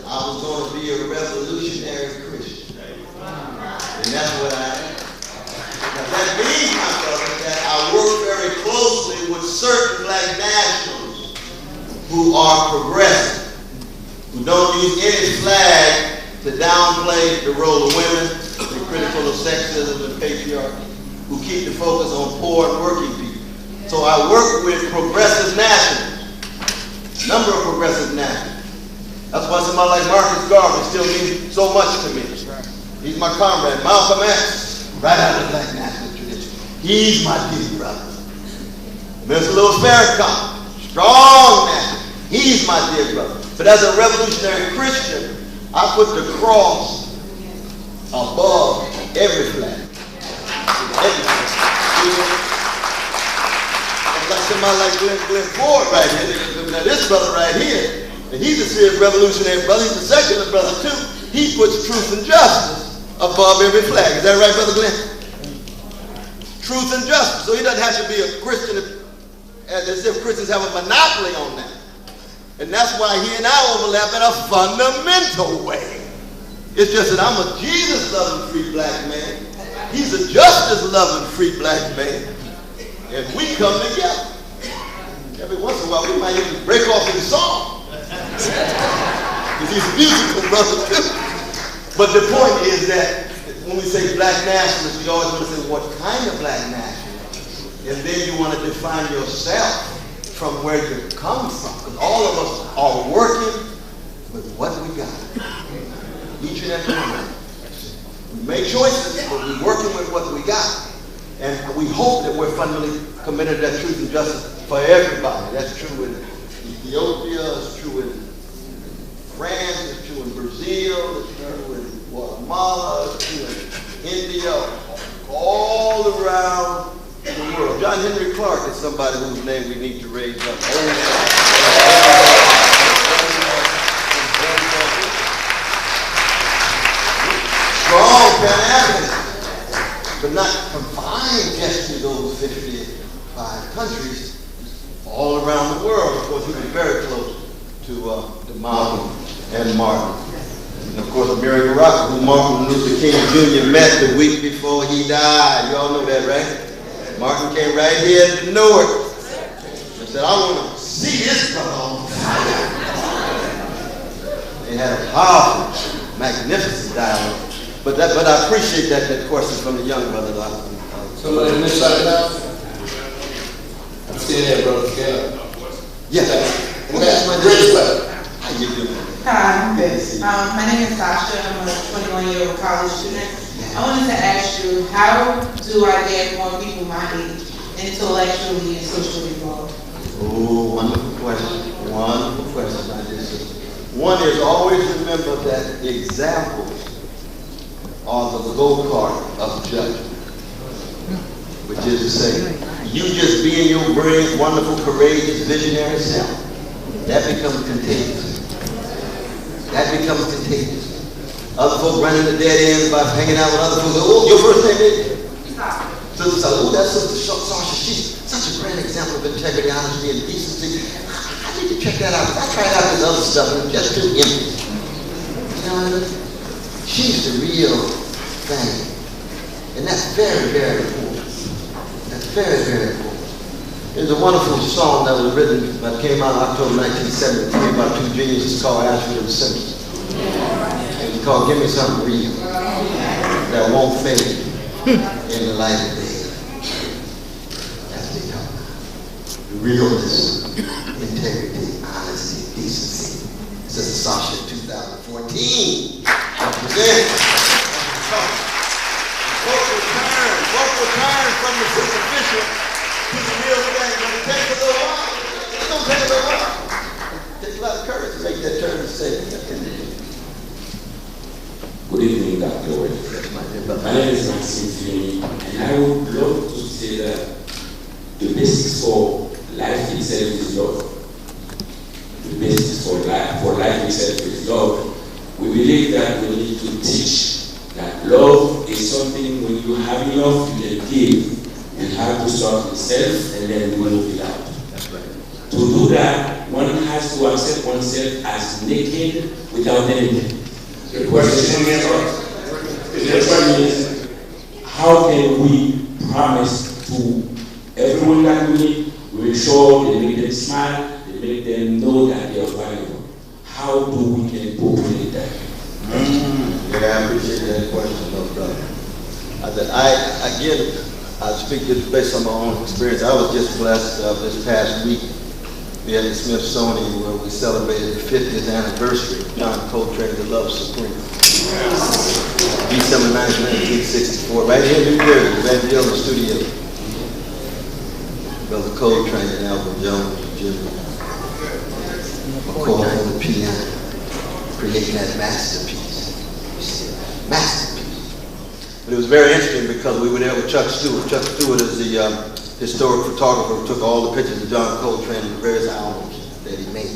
I was going to be a revolutionary Christian. And that's what I am. Now that means, my brother, that I work very closely with certain black nationals who are progressive, who don't use any flag to downplay the role of women, they're critical of sexism and patriarchy, who keep the focus on poor and working people. So I work with progressive nationals, a number of progressive nationals. That's why somebody like Marcus Garvey still means so much to me. He's my comrade. Malcolm X, right out of the black national tradition. He's my dear brother. Mr. Louis Farrakhan, strong man. He's my dear brother. But as a revolutionary Christian, I put the cross above every flag. Like somebody like Glenn Ford right here. Now this brother right here, and he's a serious revolutionary brother. He's a secular brother too. He puts truth and justice above every flag. Is that right, Brother Glenn? Truth and justice. So he doesn't have to be a Christian as if Christians have a monopoly on that. And that's why he and I overlap in a fundamental way. It's just that I'm a Jesus-loving free black man. He's a justice-loving free black man. And we come together. Every once in a while, we might even break off in song. Because he's a musical brother, too. But the point is that when we say black nationalists, we always want to say, what kind of black nationalist? And then you want to define yourself from where you come from. Because all of us are working with what we got. Each and every one of us. We make choices, but we're working with what we got. And we hope that we're fundamentally committed to that truth and justice for everybody. That's true in Ethiopia, it's true in France, it's true in Brazil, it's true in Guatemala, it's true in India, all around the world. John Henry Clark is somebody whose name we need to raise up. Strong Pan-Africanists, but not confined just to those 50 5 countries all around the world. Of course, he was very close to Malcolm and Martin. And of course, American Rock, who Martin Luther King Jr. met the week before he died. You all know that, right? Martin came right here to Newark and said, I want to see this brother. They had a powerful, magnificent dialogue. But I appreciate that question from the young brother. Somebody in this side now? I'm seeing that, brother. Yes. And that's my greatest pleasure. How you doing? Hi, I'm Beth. My name is Sasha. I'm a 21-year-old college student. I wanted to ask you, how do I get more people my age intellectually and socially involved? Oh, wonderful question. Wonderful question. One is always remember that examples are the go-kart of judgment, which is to say, you just being your brave, wonderful, courageous, visionary self, that becomes contagious. That becomes contagious. Other folks running the dead ends by hanging out with other folks. Oh, your first name is? Sister, oh, that's Sister Sasha. She's such a grand example of integrity, honesty, and decency. I need to check that out. I tried out this other stuff and it's just too empty. You know what I mean? She's the real thing. And that's very, very important. That's very, very important. There's a wonderful song that was written, that came out in October 1973 about 2 geniuses called Ashford and Simpson. And it's called Give Me Something Real That Won't Fade in the Light of Day. That's what they talk about. Realness, integrity, honesty, decency. Sister Sasha, 2014. Represent. Folk return from the superficial to the real thing, but it takes a little while. It's going to take a little while. It takes a lot of courage to make that turn and say, good evening, Dr. Wade. My name is Maxime Fini, and I would love to say that the basis for life itself is love. The basis for life itself is love. We believe that we need to teach that love is something when you have enough, you can give. You have to start with self and then move it out. That's right. To do that, one has to accept oneself as naked without anything. The question is, how can we promise to everyone that we meet, we make sure they make them smile, they make them know that they are valuable. How do we can populate that? Yeah, I appreciate that question, no brother. I speak just based on my own experience. I was just blessed this past week. We had the Smithsonian where we celebrated the 50th anniversary of John Coltrane, The Love Supreme. December 9th, 1964, right here in New Jersey, right here in the studio. Brother Coltrane and Albert Jones and Jimmy McCoy on the piano, creating that masterpiece. Masterpiece. But it was very interesting because we were there with Chuck Stewart. Chuck Stewart is the historic photographer who took all the pictures of John Coltrane and the various albums that he made.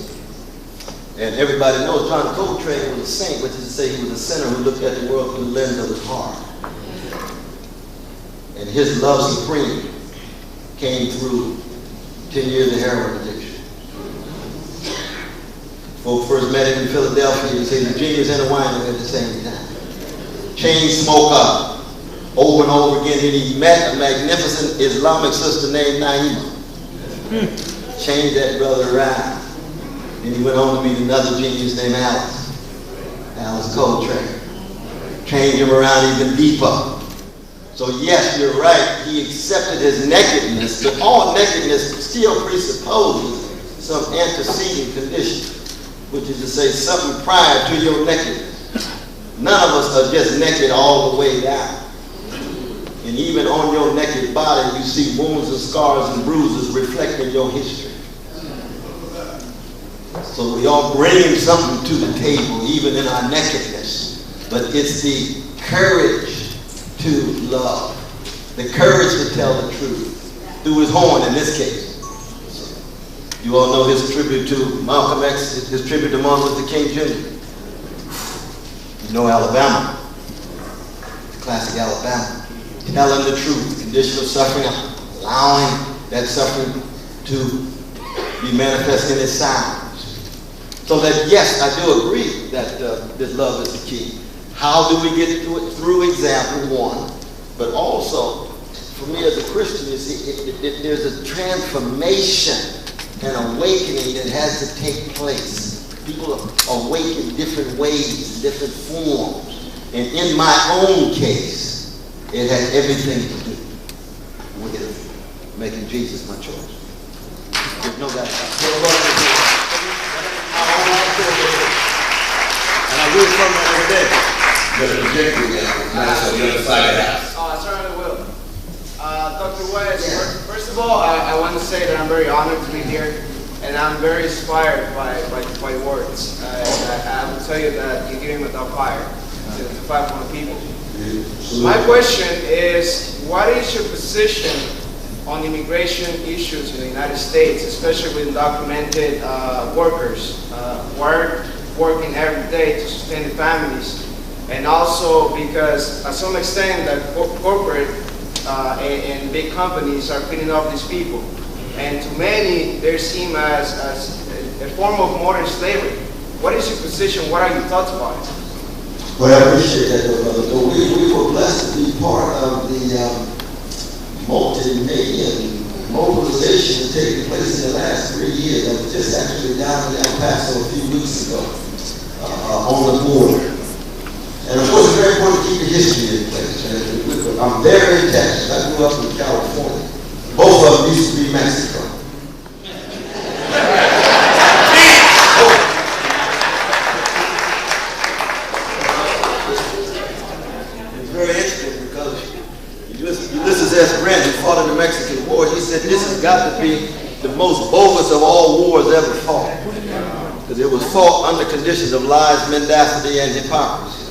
And everybody knows John Coltrane was a saint, which is to say he was a sinner who looked at the world through the lens of his heart. And his love supreme came through 10 years of heroin addiction. Folks first met him in Philadelphia. He said the genius and the wine at the same time. Chain smoker. Over and over again, and he met a magnificent Islamic sister named Naima. Changed that brother around. And he went on to meet another genius named Alice Coltrane. Changed him around even deeper. So yes, you're right, he accepted his nakedness, but all nakedness still presupposes some antecedent condition, which is to say something prior to your nakedness. None of us are just naked all the way down. And even on your naked body, you see wounds and scars and bruises reflecting your history. So we all bring something to the table, even in our nakedness. But it's the courage to love, the courage to tell the truth, through his horn in this case. You all know his tribute to Malcolm X, his tribute to Martin Luther King Jr. You know Alabama, the classic Alabama. Telling the truth, condition of suffering, allowing that suffering to be manifest in its signs. So that, yes, I do agree that this love is the key. How do we get through it? Through example, one, but also, for me as a Christian, you see, there's a transformation and awakening that has to take place. People awake in different ways, different forms. And in my own case, it has everything to do with making Jesus my choice. There's no doubt about it. And I will from that every day. You're projecting now. Nice on the other side of the house. Oh, I certainly will. Dr. West, first of all, I want to say that I'm very honored to be here, and I'm very inspired by words. I will tell you that you're giving without fire to fight for the people. My question is, what is your position on immigration issues in the United States, especially with undocumented workers working every day to sustain their families? And also because, at some extent, that corporate and big companies are cleaning up these people. And to many, they're seen as a form of modern slavery. What is your position? What are your thoughts about it? Well, I appreciate that, brother. We were blessed to be part of the multi-million mobilization taking place in the last 3 years. I was just actually down in El Paso a few weeks ago on the border. And of course, it's very important to keep the history in place. I'm there in Texas. I grew up in California. Both of them used to be Mexico. It's very interesting because Ulysses S. Grant, who fought in the Mexican War, he said this has got to be the most bogus of all wars ever fought. Because it was fought under conditions of lies, mendacity, and hypocrisy.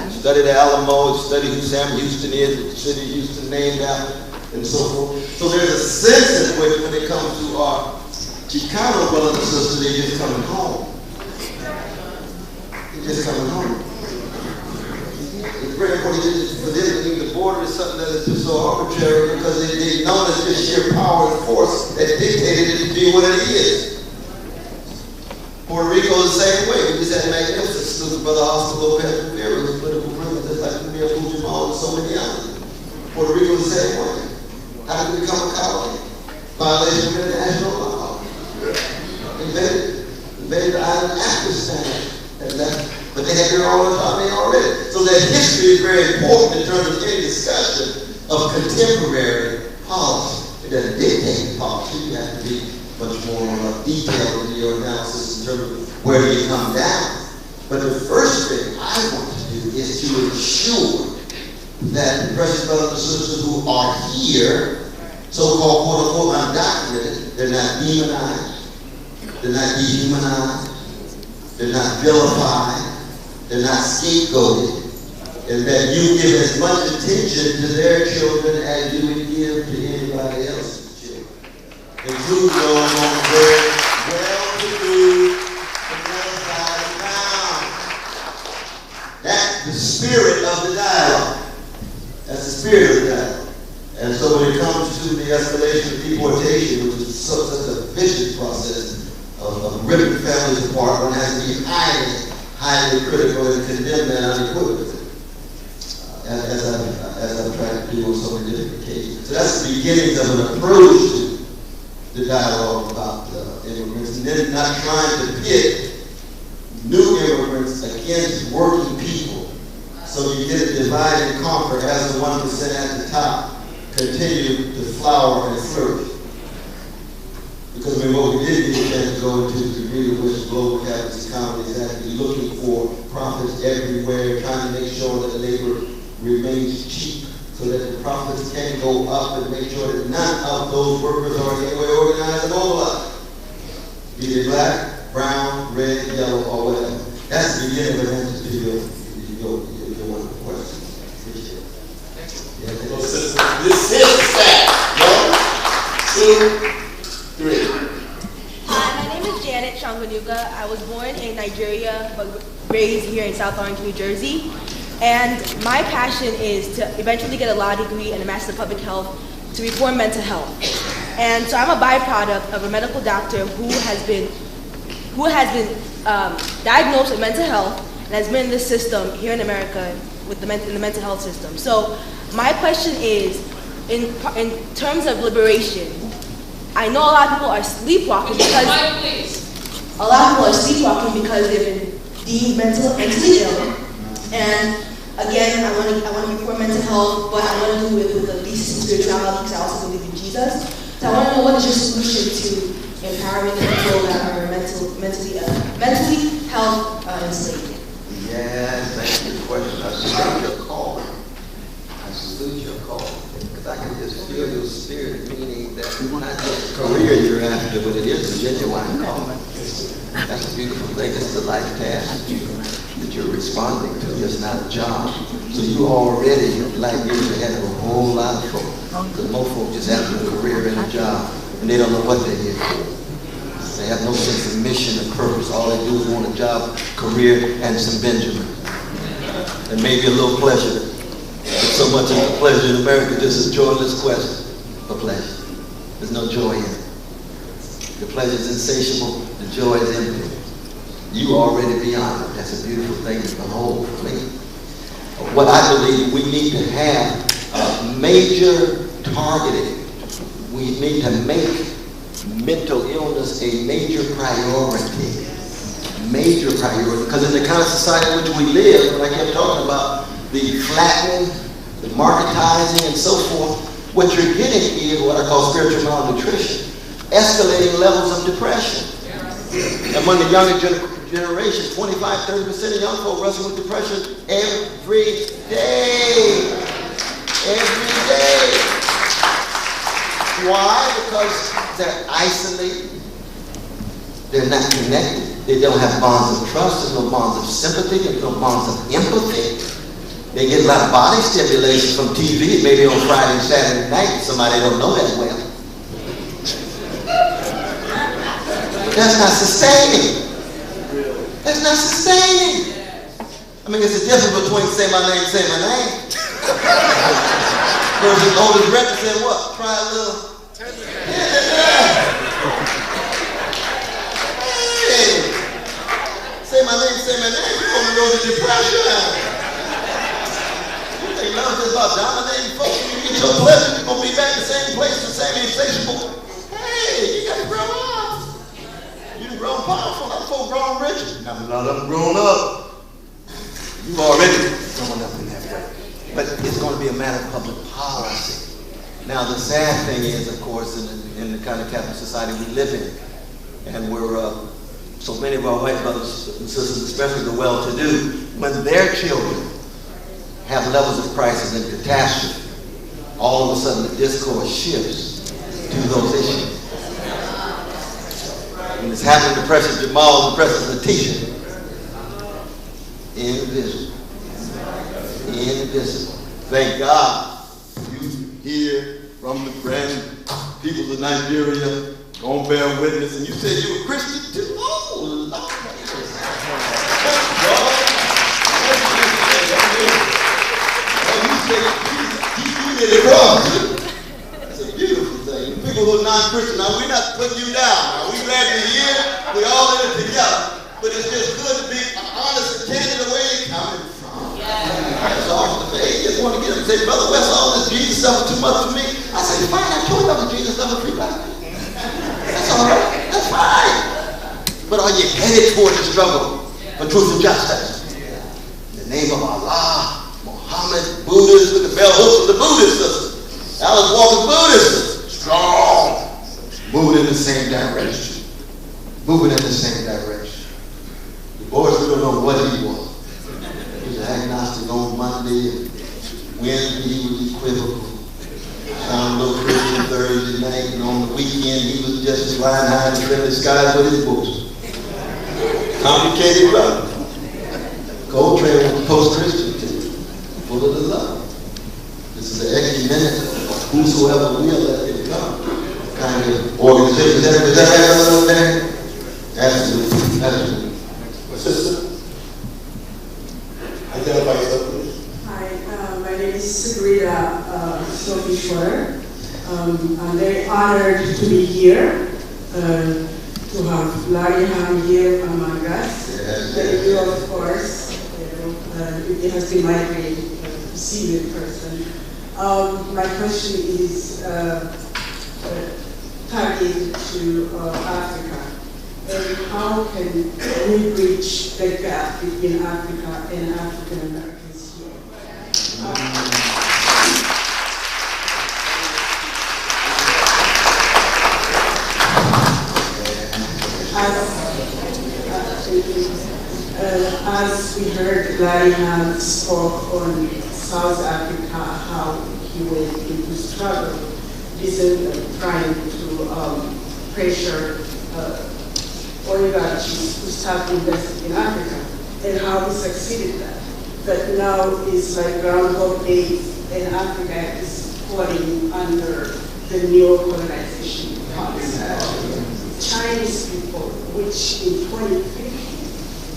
Study the Alamo, study who Sam Houston is, the city Houston named after, and so forth. So there's a sense in which when it comes to our Chicano brothers and sisters, they're just coming home. They're just coming home. It's very important for them to think the border is something that is just so arbitrary because they know it's just sheer power and force that dictated it to be what it is. Puerto Rico is the same way. We just had magnificent students, Brother Oscar Lopez Rivera, who's political privilege, just like Camille Fujimori and so many others. Puerto Rico is the same way. How did we become a colony? Violation of international law. Invaded the island of Afghanistan. But they had their own autonomy already. So that history is very important in terms of any discussion of contemporary policy. It doesn't dictate policy. You have to be much more detailed in your analysis in terms of where do you come down. But the first thing I want to do is to ensure that the precious brothers and sisters who are here, so-called quote-unquote undocumented, they're not demonized, they're not dehumanized, they're not vilified, they're not scapegoated, and that you give as much attention to their children as you would give to anybody else's children. Include those on the very well-to-do and well-sized town. That's the spirit of the dialogue. That's the spirit of the dialogue. And so when it comes to the escalation of deportation, which is such a vicious process of ripping families apart, one has to be highly critical and condemn that unequivocally, as I've tried to do on so many different occasions. So that's the beginnings of an approach to the dialogue about immigrants, and then not trying to pit new immigrants against working people. So you get a divide and conquer as the 1% at the top continue to flower and flourish. Because what we did need to go into the degree to which global capitalist economy is actually looking for profits everywhere, trying to make sure that the labor remains cheap so that the profits can go up and make sure that none of those workers are in any way organized and mobilized. Be they black, brown, red, yellow, or whatever. That's the beginning of an answer to your wonderful question. Appreciate it. Thank you. This is the fact. 1, 2, 3. Hi, my name is Janet Shanganuga. I was born in Nigeria but raised here in South Orange, New Jersey. And my passion is to eventually get a law degree and a master's of public health to reform mental health. And so I'm a byproduct of a medical doctor who has been diagnosed with mental health and has been in this system here in America with in the mental health system. So my question is, in terms of liberation, I know a lot of people are sleepwalking because they've been deemed mentally ill. And again, I want to be for mental health, but I want to do it with a decent spirituality because I also believe in Jesus. So I want to know, what is your solution to empowering the people that are mentally health enslaved? Yes, thank you for the question. I salute your call. Because I can just feel your spirit, meaning that not just a career you're after, but it is a genuine calling. That's a beautiful thing. It's the life task that you're responding to, just not a job. So you already, like me, you're ahead of a whole lot of folk. Because most folk just have a career and a job, and they don't know what they're here for. They have no sense of mission or purpose. All they do is want a job, career, and some Benjamin. And maybe a little pleasure. But so much of the pleasure in America just a joyless quest for pleasure. There's no joy in it. The pleasure is insatiable, the joy is empty. You already beyond it. That's a beautiful thing to behold for me. What I believe we need to have major targeting. We need to make mental illness a major priority. Major priority. Because in the kind of society in which we live, when I kept talking about the flattening, the marketizing, and so forth, what you're getting is what I call spiritual malnutrition. Escalating levels of depression. Among the younger generation, 25-30% of young folk wrestle with depression every day. Every day. Why? Because they're isolated. They're not connected. They don't have bonds of trust. There's no bonds of sympathy. There's no bonds of empathy. They get a lot of body stimulation from TV, maybe on Friday and Saturday night. Somebody don't know that well. That's not sustaining. That's not sustaining. I mean, it's a difference between say my name, versus oldest record said what? Try a little. Hey. Say my name, you're going to go to depression. You think love is about dominating folks? When you get your pleasure, you're going to be back in the same place, the same insatiable. Hey, you got to grow up. You've grown powerful. Other folk grown rich. Not a lot of them grown up. You've already grown up in that way. But it's going to be a matter of public policy. Now, the sad thing is, of course, in the kind of Catholic society we live in, and we're so many of our white brothers and sisters, especially the well-to-do, when their children have levels of crisis and catastrophe, all of a sudden the discourse shifts to those issues. And it's happening to Precious Jamal and Precious Letitia. Invisible. Invisible. Thank God you hear from the grand people of Nigeria, gonna bear witness, and you said you were Christian too? Oh, Lord. You did it wrong too. It's a beautiful thing. People who are non-Christian, now we're not putting you down. Now, we're glad you're here. We're all in it together. But it's just good to be honest and candid the way you're coming from. That's all the thing. You just want to get up and say, Brother West, all this Jesus stuff is too much for me. I said, fine, I told you about the Jesus stuff is free back. That's all right. That's fine. But are you headed toward the struggle for truth and justice? In the name of Allah, Muhammad, Buddhists, with the bell hooks of the Buddhist sisters. Alice Walker's Buddhist sisters. Strong. Moving in the same direction. Moving in the same direction. The boys, we don't know what he was. He was agnostic on Monday, and Wednesday he was equivocal. Found a little Christian Thursday night, and on the weekend he was just flying high in the friendly skies with his books. Complicated brother. Coltrane was post-Christian too, full of the love. This is an ecumenical, whosoever will let it come kind of organization. Is that right there? Absolutely. Absolutely. My sister? Identify yourself, please. Hi, my name is Sabrina Sophie Schroeder. I'm very honored to be here, to have Larry Ham here among us. Thank you, of course. It has been my great to see you in person. My question is targeted to Africa. And how can we bridge the gap between Africa and African Americans here? As we heard, Larry Ham spoke on South Africa, how he went into struggle, trying to pressure oligarchies to start investing in Africa, and how he succeeded that. But now it's like Groundhog Day, and Africa is falling under the neo-colonization concept. Chinese people, which in 2050,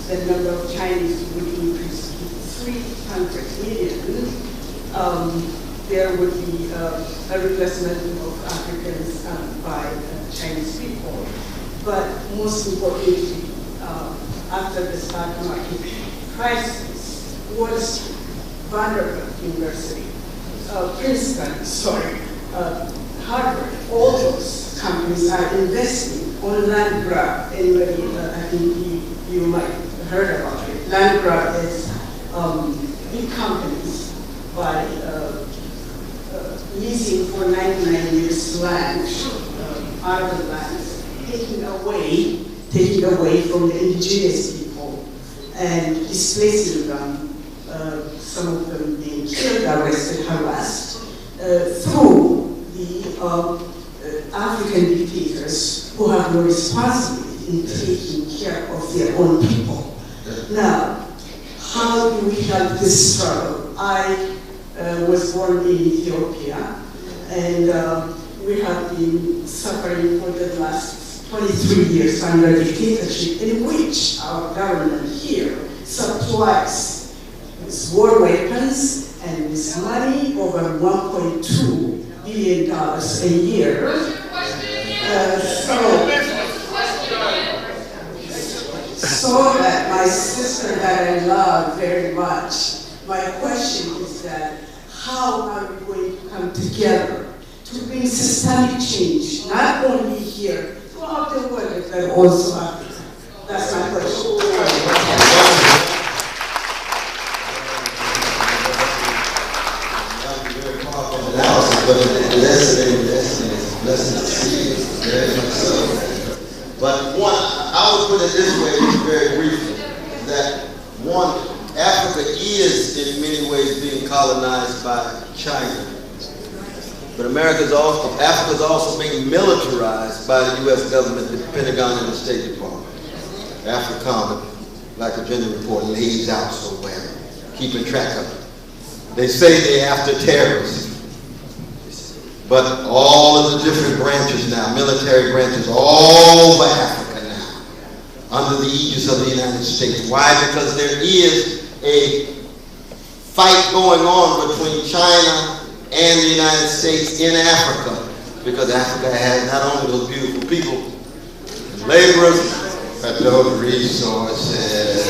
the number of Chinese would increase to 300 million, there would be a replacement of Africans by Chinese people. But most importantly, after the stock market crisis, Wall Street, Vanderbilt University, Princeton, Harvard, all those companies are investing on land grab. Anybody, I think you might have heard about it. Land grab is big companies by leasing for 99 years land, arable lands, taking away from the indigenous people and displacing them, some of them being killed, arrested, harassed, through the African dictators who have no responsibility in taking care of their own people. Now, how do we help this struggle? I was born in Ethiopia, and we have been suffering for the last 23 years under dictatorship, in which our government here supplies with war weapons and with money over $1.2 billion a year. So that my sister that I love very much, my question is that how are we going to come together to bring systemic change, not only here, throughout the world, but also Africa? That's my question. But one, I would put it this way, very briefly, that one, Africa is in many ways being colonized by China. But Africa is also being militarized by the U.S. government, the Pentagon, and the State Department. Africana, like the gender report lays out so well, keeping track of it. They say they're after terrorism. But all of the different branches now, military branches all over Africa now, under the aegis of the United States. Why? Because there is a fight going on between China and the United States in Africa, because Africa has not only those beautiful people, laborers, but those resources.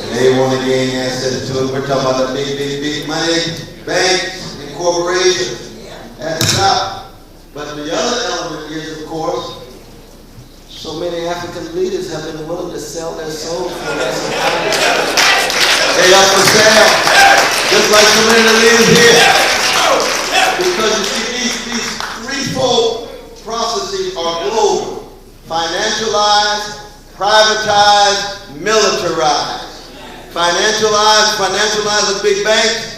And they want to gain access to it. We're talking about the big money, banks, and corporations. That's not. But the other element is, of course, so many African leaders have been willing to sell their souls for less than they up for sale, just like so many of the leaders here. Because you see, these threefold processes are global: financialized, privatized, militarized. Financialized with big banks.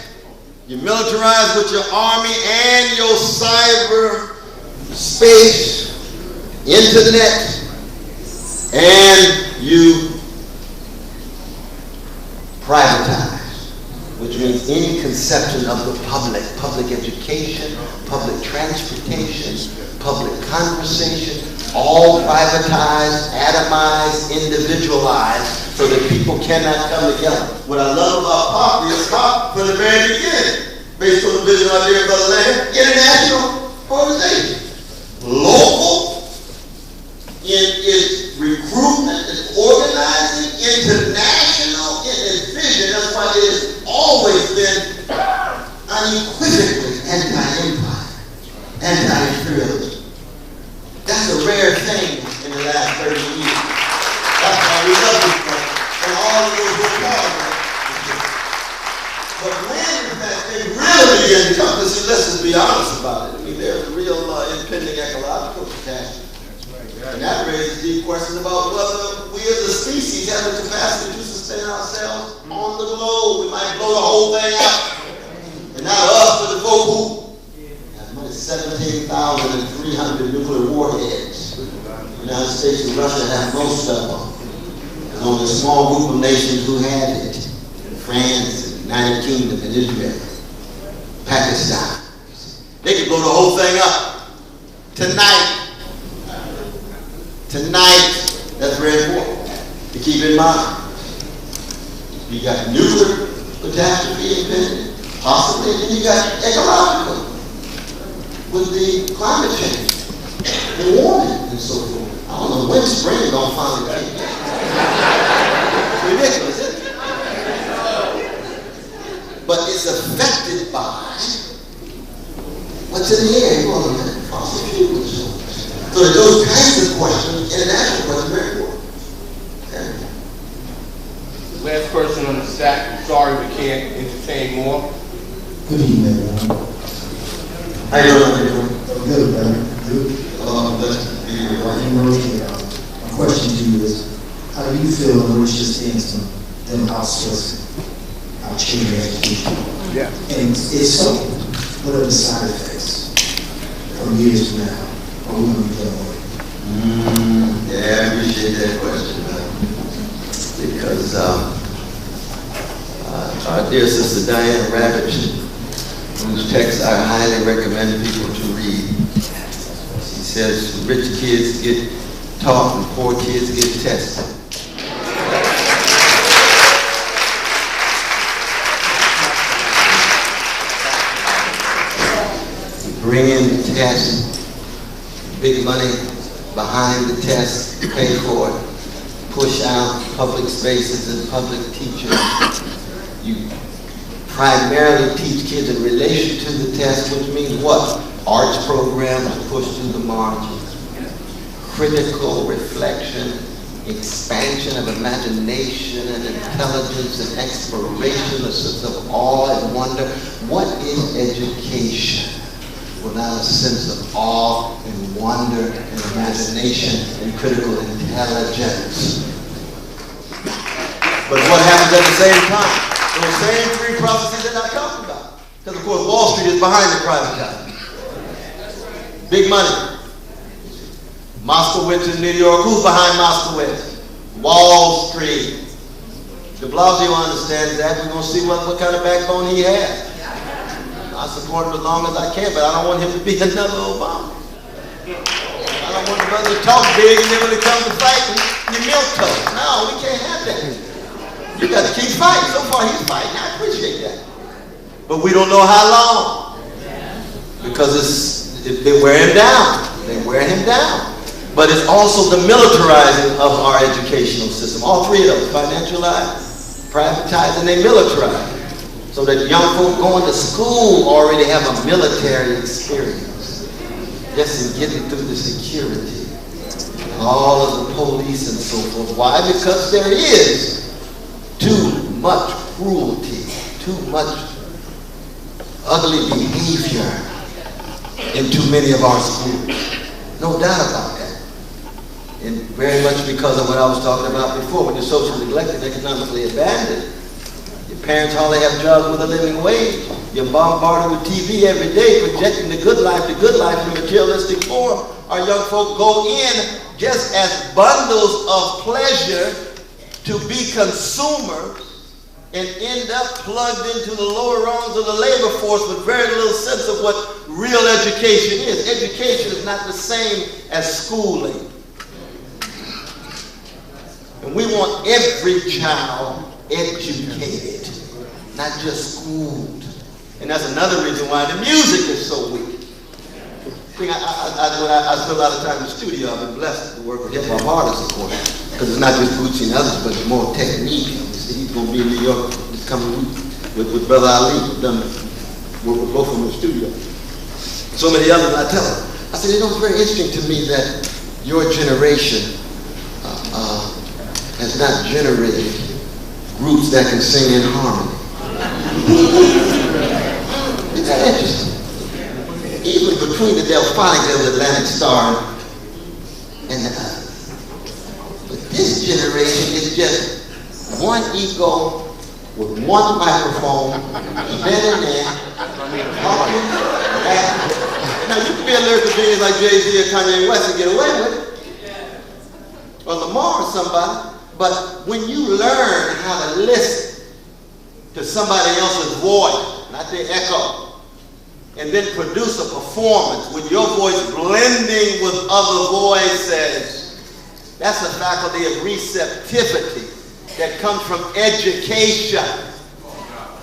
You militarize with your army and your cyber space, internet, and you privatize, which means any conception of the public education, public transportation, public conversation, all privatized, atomized, individualized, so that people cannot come together. What I love about POP is POP from the very beginning, based on the vision idea of Brother Land, international organization. Local in its recruitment and organizing, international in its vision. That's why it has always been unequivocally anti-empire, anti-imperialism. That's a rare thing in the last 30 years. That's why we love this place. And all of those who are part of it. But when that thing really began to come, let's just be honest about it. I mean, there's a real impending ecological catastrophe. And that raises deep questions about whether we as a species have the capacity to sustain ourselves on the globe. We might blow the whole thing up. And not us, but the folk who have 17,300 nuclear warheads. The United States and Russia have most of them. There's only a small group of nations who had it. France, and United Kingdom, and Israel, Pakistan. They could blow the whole thing up. Tonight, that's very important to keep in mind. You got nuclear catastrophe impending, possibly, and then you got ecological with the climate change and warming and so forth. I don't know when spring is going to finally come. It's ridiculous, isn't it? But it's affected by what's in the air. You want to fossil fuels. So those kinds of questions, international questions, are very important. The last person on the stack, I'm sorry we can't entertain more. Good evening, everyone. How you doing? Good, brother. Good. My question to you is, how do you feel in which this things from them outsourcing our children education? Yeah. And if so, what are the side effects from years from now? Are we going to be dealing with? Yeah, I appreciate that question. Because our dear sister Diane Ravitch, whose text I highly recommend people to read, she says rich kids get taught and poor kids get tested. Bring in tests, big money behind the test, pay for it, push out public spaces and public teachers. You primarily teach kids in relation to the test, which means what? Arts programs pushed to the margins. Critical reflection, expansion of imagination and intelligence and exploration, a sense of awe and wonder. What is education without a sense of awe and wonder and imagination and critical intelligence? But what happens at the same time? Those same three processes that I talked about. Because of course Wall Street is behind the privatizing. Big money. Moskowitz in New York. Who's behind Moskowitz? Wall Street. De Blasio understands that. We're going to see what kind of backbone he has. I support him as long as I can, but I don't want him to be another Obama. I don't want the brother to talk big and then when it comes to fighting, you milquetoast. No, we can't have that. You got to keep fighting. So far he's fighting. I appreciate that. But we don't know how long. Because they wear him down. They wear him down. But it's also the militarizing of our educational system. All three of those, financialized, privatized, and they militarize. So that young folk going to school already have a military experience. Just in getting through the security. All of the police and so forth. Why? Because there is too much cruelty, too much ugly behavior in too many of our schools. No doubt about that. And very much because of what I was talking about before, when you're socially neglected, economically abandoned, your parents hardly have jobs with a living wage. You're bombarded with TV every day, projecting the good life in materialistic form. Our young folk go in just as bundles of pleasure to be consumers and end up plugged into the lower rungs of the labor force with very little sense of what real education is. Education is not the same as schooling. And we want every child educated, not just schooled. And that's another reason why the music is so weak. When I spend a lot of time in the studio, I've been blessed to work with hip-hop artists, of course, because it's not just Gucci and others, but it's more technique. You see, he's going to be in New York this coming week with Brother Ali. We've done work with both of them in the studio. So many others, I tell them. I said, it's very interesting to me that your generation has not generated groups that can sing in harmony. Isn't that interesting? Even between the Delphonics, there was Atlantic Star and the others. But this generation is just one ego with one microphone, standing there, talking. Now you can be a lyrical genius like Jay-Z or Kanye West and get away with it. Or Lamar or somebody. But when you learn how to listen to somebody else's voice, not their echo, and then produce a performance with your voice blending with other voices, that's a faculty of receptivity that comes from education.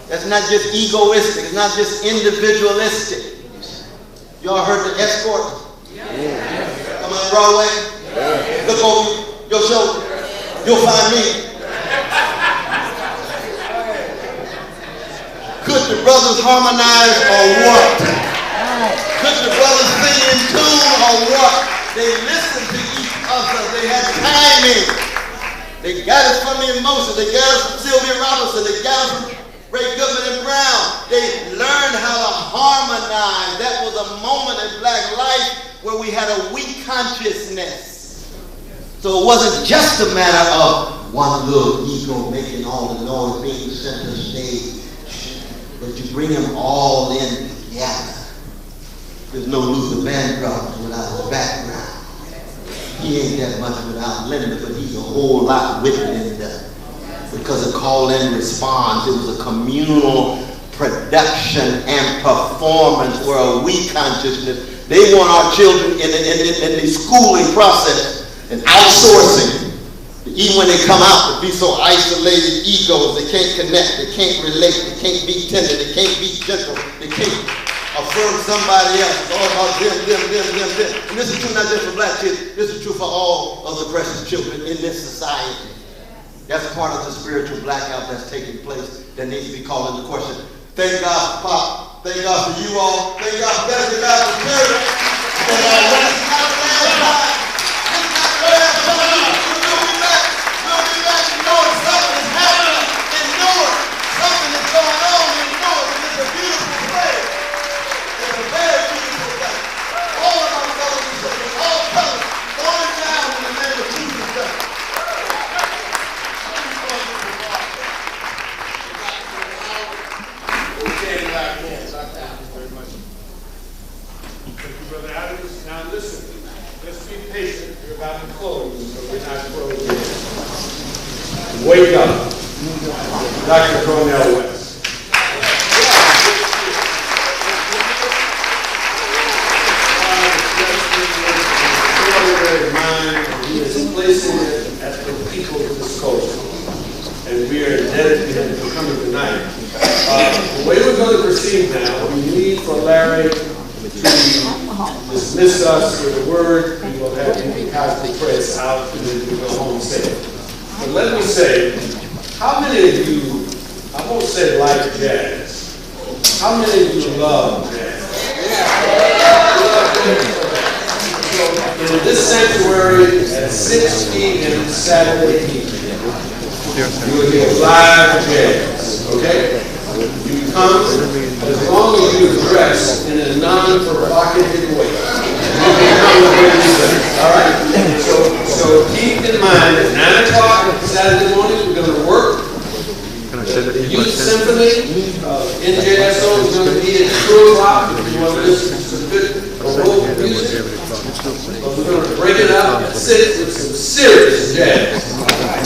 That's not just egoistic, it's not just individualistic. Y'all heard the Escort? Yeah. Come on Broadway? Yeah. Look over your shoulder. You'll find me. Could the brothers harmonize or what? Could the brothers sing in tune or what? They listened to each other. They had timing. They got it from the emotion. They got it from Sylvia Robinson. They got it from Ray Goodman and Brown. They learned how to harmonize. That was a moment in black life where we had a weak consciousness. So it wasn't just a matter of one little ego making all the noise, being center stage. But you bring them all in together. There's no Luther Vandross without his background. He ain't that much without Linda, but he's a whole lot with Linda. Because of call and response, it was a communal production and performance where a we consciousness. They want our children in the schooling process and outsourcing. Even when they come out to be so isolated egos, they can't connect, they can't relate, they can't be tender, they can't be gentle, they can't affirm somebody else. It's all about them. And this is true not just for black kids, this is true for all of the precious children in this society. That's part of the spiritual blackout that's taking place that needs to be called into question. Thank God for Pop. Thank God for you all. Thank God for Bethany. Thank God for Terry. We'll be back knowing something is happening and knowing something is going on and knowing that it's a beautiful place. It's a very beautiful place. All of our brothers and sisters, all colors, going down in the name of Jesus Christ. Thank you, Brother Adams. Now listen, let's be patient. We're about to close, but we're not closing yet. Wake up. Dr. Cornel West. He is placing it at the people's disposal. And we are indebted to him for coming tonight. The way we're going to proceed now, we need for Larry to dismiss us with a word. We will have him pass the press out and then we go home safe. But let me say, how many of you, I won't say like jazz, how many of you love jazz? So in this sanctuary at 6 p.m. Saturday evening, you will get live jazz, okay? You come as long as you dress in a non-provocative way. You can come the way you dress, all right? So keep in mind at 9 o'clock Saturday morning, we're going to work. The Youth Symphony in jazz song is going to be at 2 o'clock. If you want to listen to some good baroque music. But we're going to break it up at 6 with some serious jazz.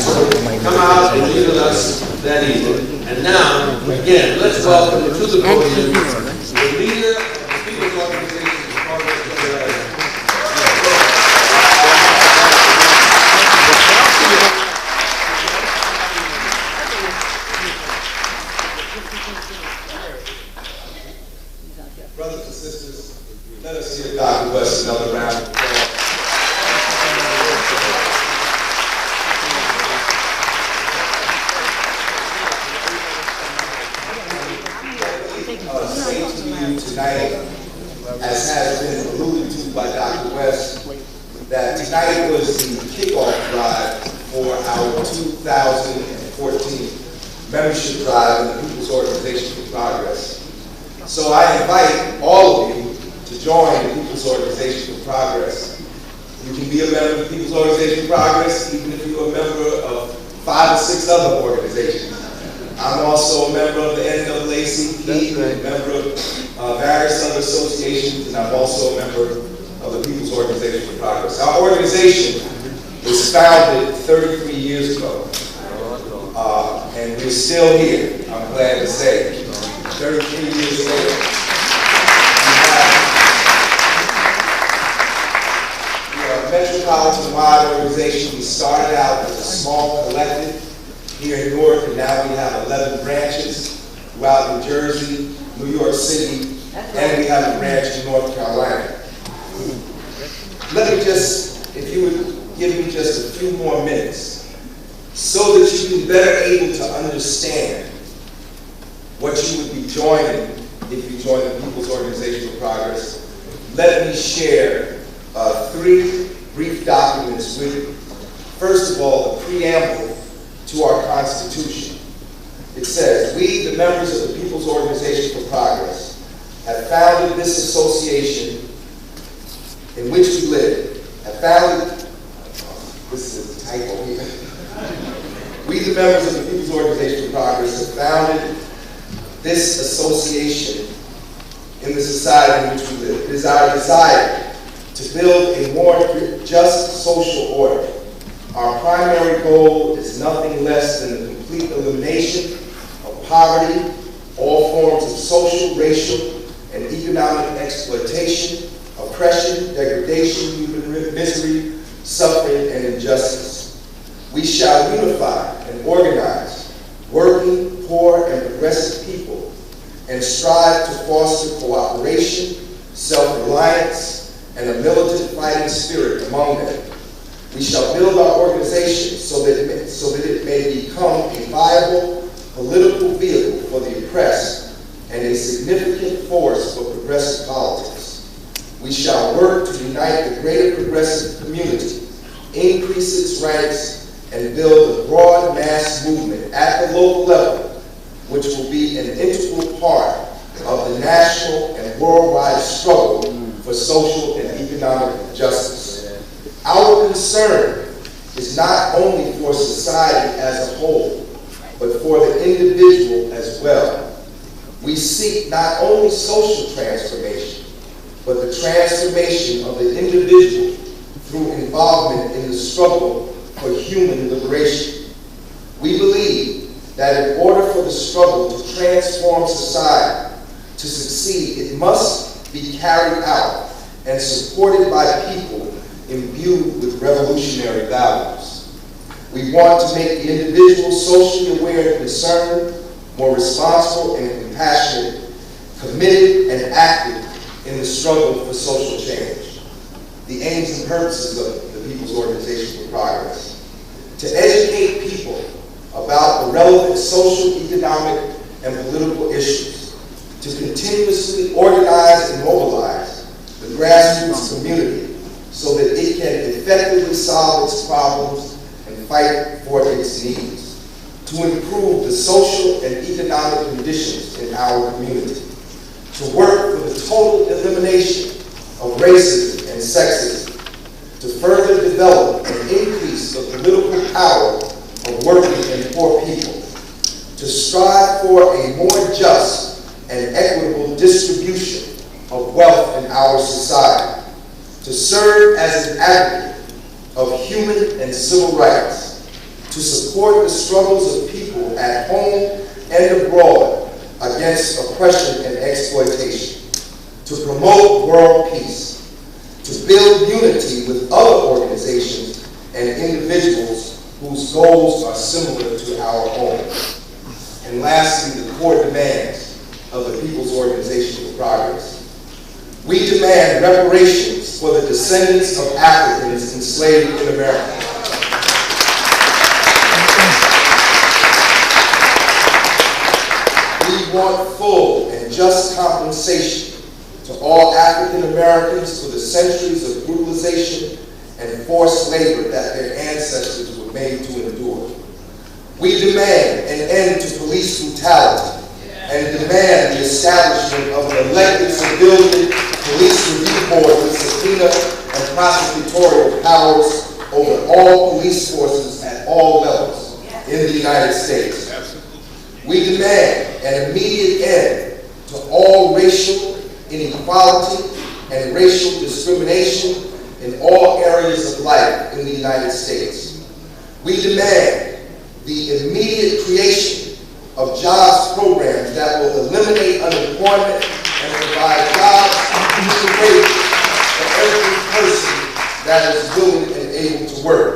So come out and be with us that evening. And now, again, let's welcome to the podium the leader of the People's Organization, Brothers and sisters, Let us give Dr. West another round of applause. Say to you tonight, as has been alluded to by Dr. West, that tonight was the kickoff drive for our 2014 membership drive in the People's Organization for Progress. So I invite all of you to join the People's Organization for Progress. You can be a member of the People's Organization for Progress even if you're a member of 5 or 6 other organizations. I'm also a member of the NAACP, a member of various other associations, and I'm also a member of the People's Organization for Progress. Our organization was founded 33 years ago, and we're still here, I'm glad to say, 33 years later. We are a metropolitan-wide organization. We started out as a small collective here in Newark, and now we have 11 branches throughout New Jersey, New York City, and we have a branch in North Carolina. Let me just, if you would give me just a few more minutes, so that you can better able to understand what you would be joining if you join the People's Organization for Progress, let me share 3 brief documents with you. First of all, the preamble to our Constitution. It says, we, the members of the People's Organization for Progress, have founded this association in which we live, have founded, this is a typo here. We, the members of the People's Organization for Progress, have founded this association in the society in which we live. It is our desire to build a more just social order. Our primary goal is nothing less than the complete elimination of poverty, all forms of social, racial, and economic exploitation, oppression, degradation, human misery, suffering, and injustice. We shall unify and organize working, poor, and progressive people and strive to foster cooperation, self-reliance, and a militant fighting spirit among them. We shall build our organization so that it may become a viable political vehicle for the oppressed and a significant force for progressive politics. We shall work to unite the greater progressive community, increase its ranks, and build a broad mass movement at the local level, which will be an integral part of the national and worldwide struggle for social and economic justice. Our concern is not only for society as a whole, but for the individual as well. We seek not only social transformation, but the transformation of the individual through involvement in the struggle for human liberation. We believe that in order for the struggle to transform society to succeed, it must be carried out and supported by people imbued with revolutionary values. We want to make the individual socially aware and concerned, more responsible and compassionate, committed and active in the struggle for social change. The aims and purposes of the People's Organization for Progress: to educate people about the relevant social, economic, and political issues, to continuously organize and mobilize the grassroots community so that it can effectively solve its problems and fight for its needs, to improve the social and economic conditions in our community, to work for the total elimination of racism and sexism, to further develop and increase the political power of working and poor people, to strive for a more just and equitable distribution of wealth in our society, to serve as an advocate of human and civil rights, to support the struggles of people at home and abroad against oppression and exploitation, to promote world peace, to build unity with other organizations and individuals whose goals are similar to our own. And lastly, the core demands of the People's Organization for Progress. We demand reparations for the descendants of Africans enslaved in America. We want full and just compensation to all African Americans for the centuries of brutalization and forced labor that their ancestors were made to endure. We demand an end to police brutality and demand the establishment of an elected civilian police review board with subpoena and prosecutorial powers over all police forces at all levels in the United States. We demand an immediate end to all racial inequality and racial discrimination in all areas of life in the United States. We demand the immediate creation of jobs programs that will eliminate unemployment and provide jobs and wages for every person that is willing and able to work.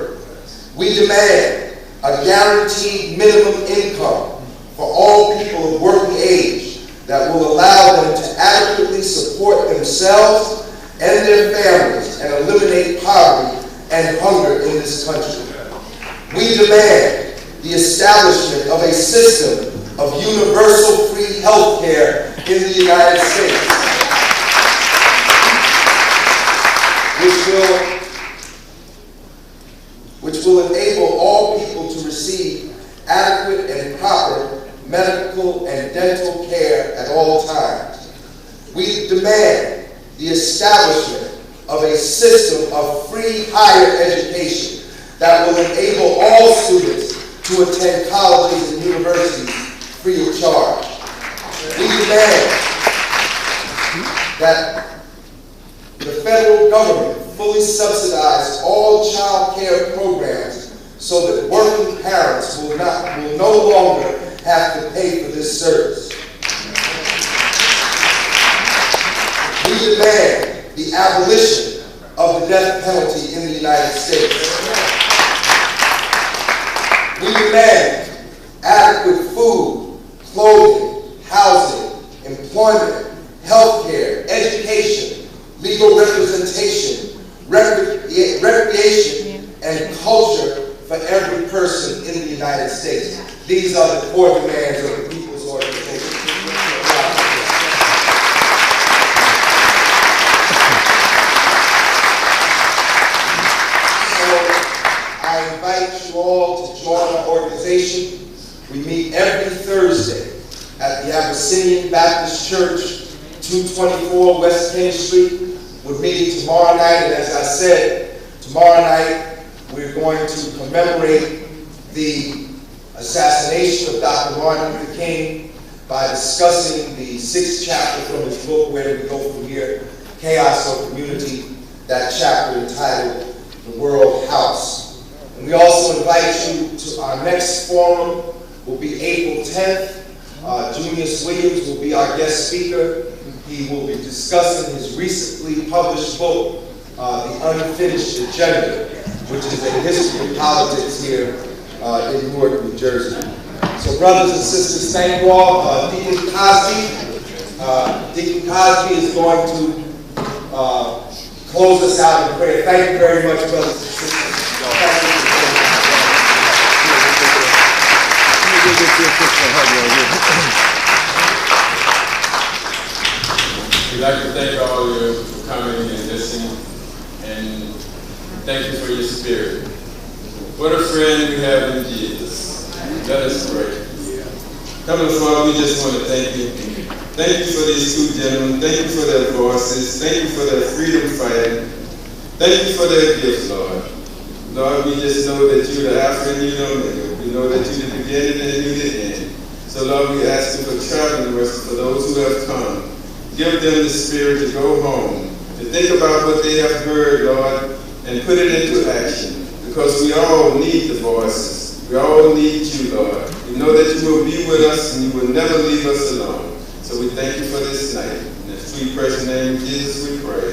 We demand a guaranteed minimum income for all people of working age that will allow them to adequately support themselves and their families and eliminate poverty and hunger in this country. We demand the establishment of a system of universal free health care in the United States, which will enable all people to receive adequate and proper medical and dental care at all times. We demand the establishment of a system of free higher education that will enable all students to attend colleges and universities free of charge. We demand that the federal government fully subsidize all child care programs so that working parents will no longer have to pay for this service. We demand the abolition of the death penalty in the United States. We demand adequate food, clothing, housing, employment, health care, education, legal representation, recreation, and culture for every person in the United States. These are the core demands of the People's Organization. I invite you all to join our organization. We meet every Thursday at the Abyssinian Baptist Church, 224 West Kennedy Street. We're meeting tomorrow night, and as I said, tomorrow night we're going to commemorate the assassination of Dr. Martin Luther King by discussing the 6th chapter from his book, Where Do We Go From Here? Chaos or Community, that chapter entitled The World House. And we also invite you to our next forum, will be April 10th. Junius Williams will be our guest speaker. He will be discussing his recently published book, The Unfinished Agenda, which is a history of politics here in Newark, New Jersey. So brothers and sisters, thank you all. Deacon Cosby is going to close us out in prayer. Thank you very much, brothers and sisters. Thank you. We'd like to thank all of you for coming and listening, and thank you for your spirit. What a friend we have in Jesus. Let us pray. Heavenly Father, we just want to thank you. Thank you for these two gentlemen. Thank you for their voices. Thank you for their freedom fighting. Thank you for their gifts, Lord. Lord, we just know that you're the Alpha and you're the Omega. We know that you're the beginning and you're the end. So Lord, we ask you for traveling mercy for those who have come. Give them the spirit to go home, to think about what they have heard, Lord, and put it into action. Because we all need the voices. We all need you, Lord. We know that you will be with us and you will never leave us alone. So we thank you for this night. In the sweet precious name of Jesus we pray.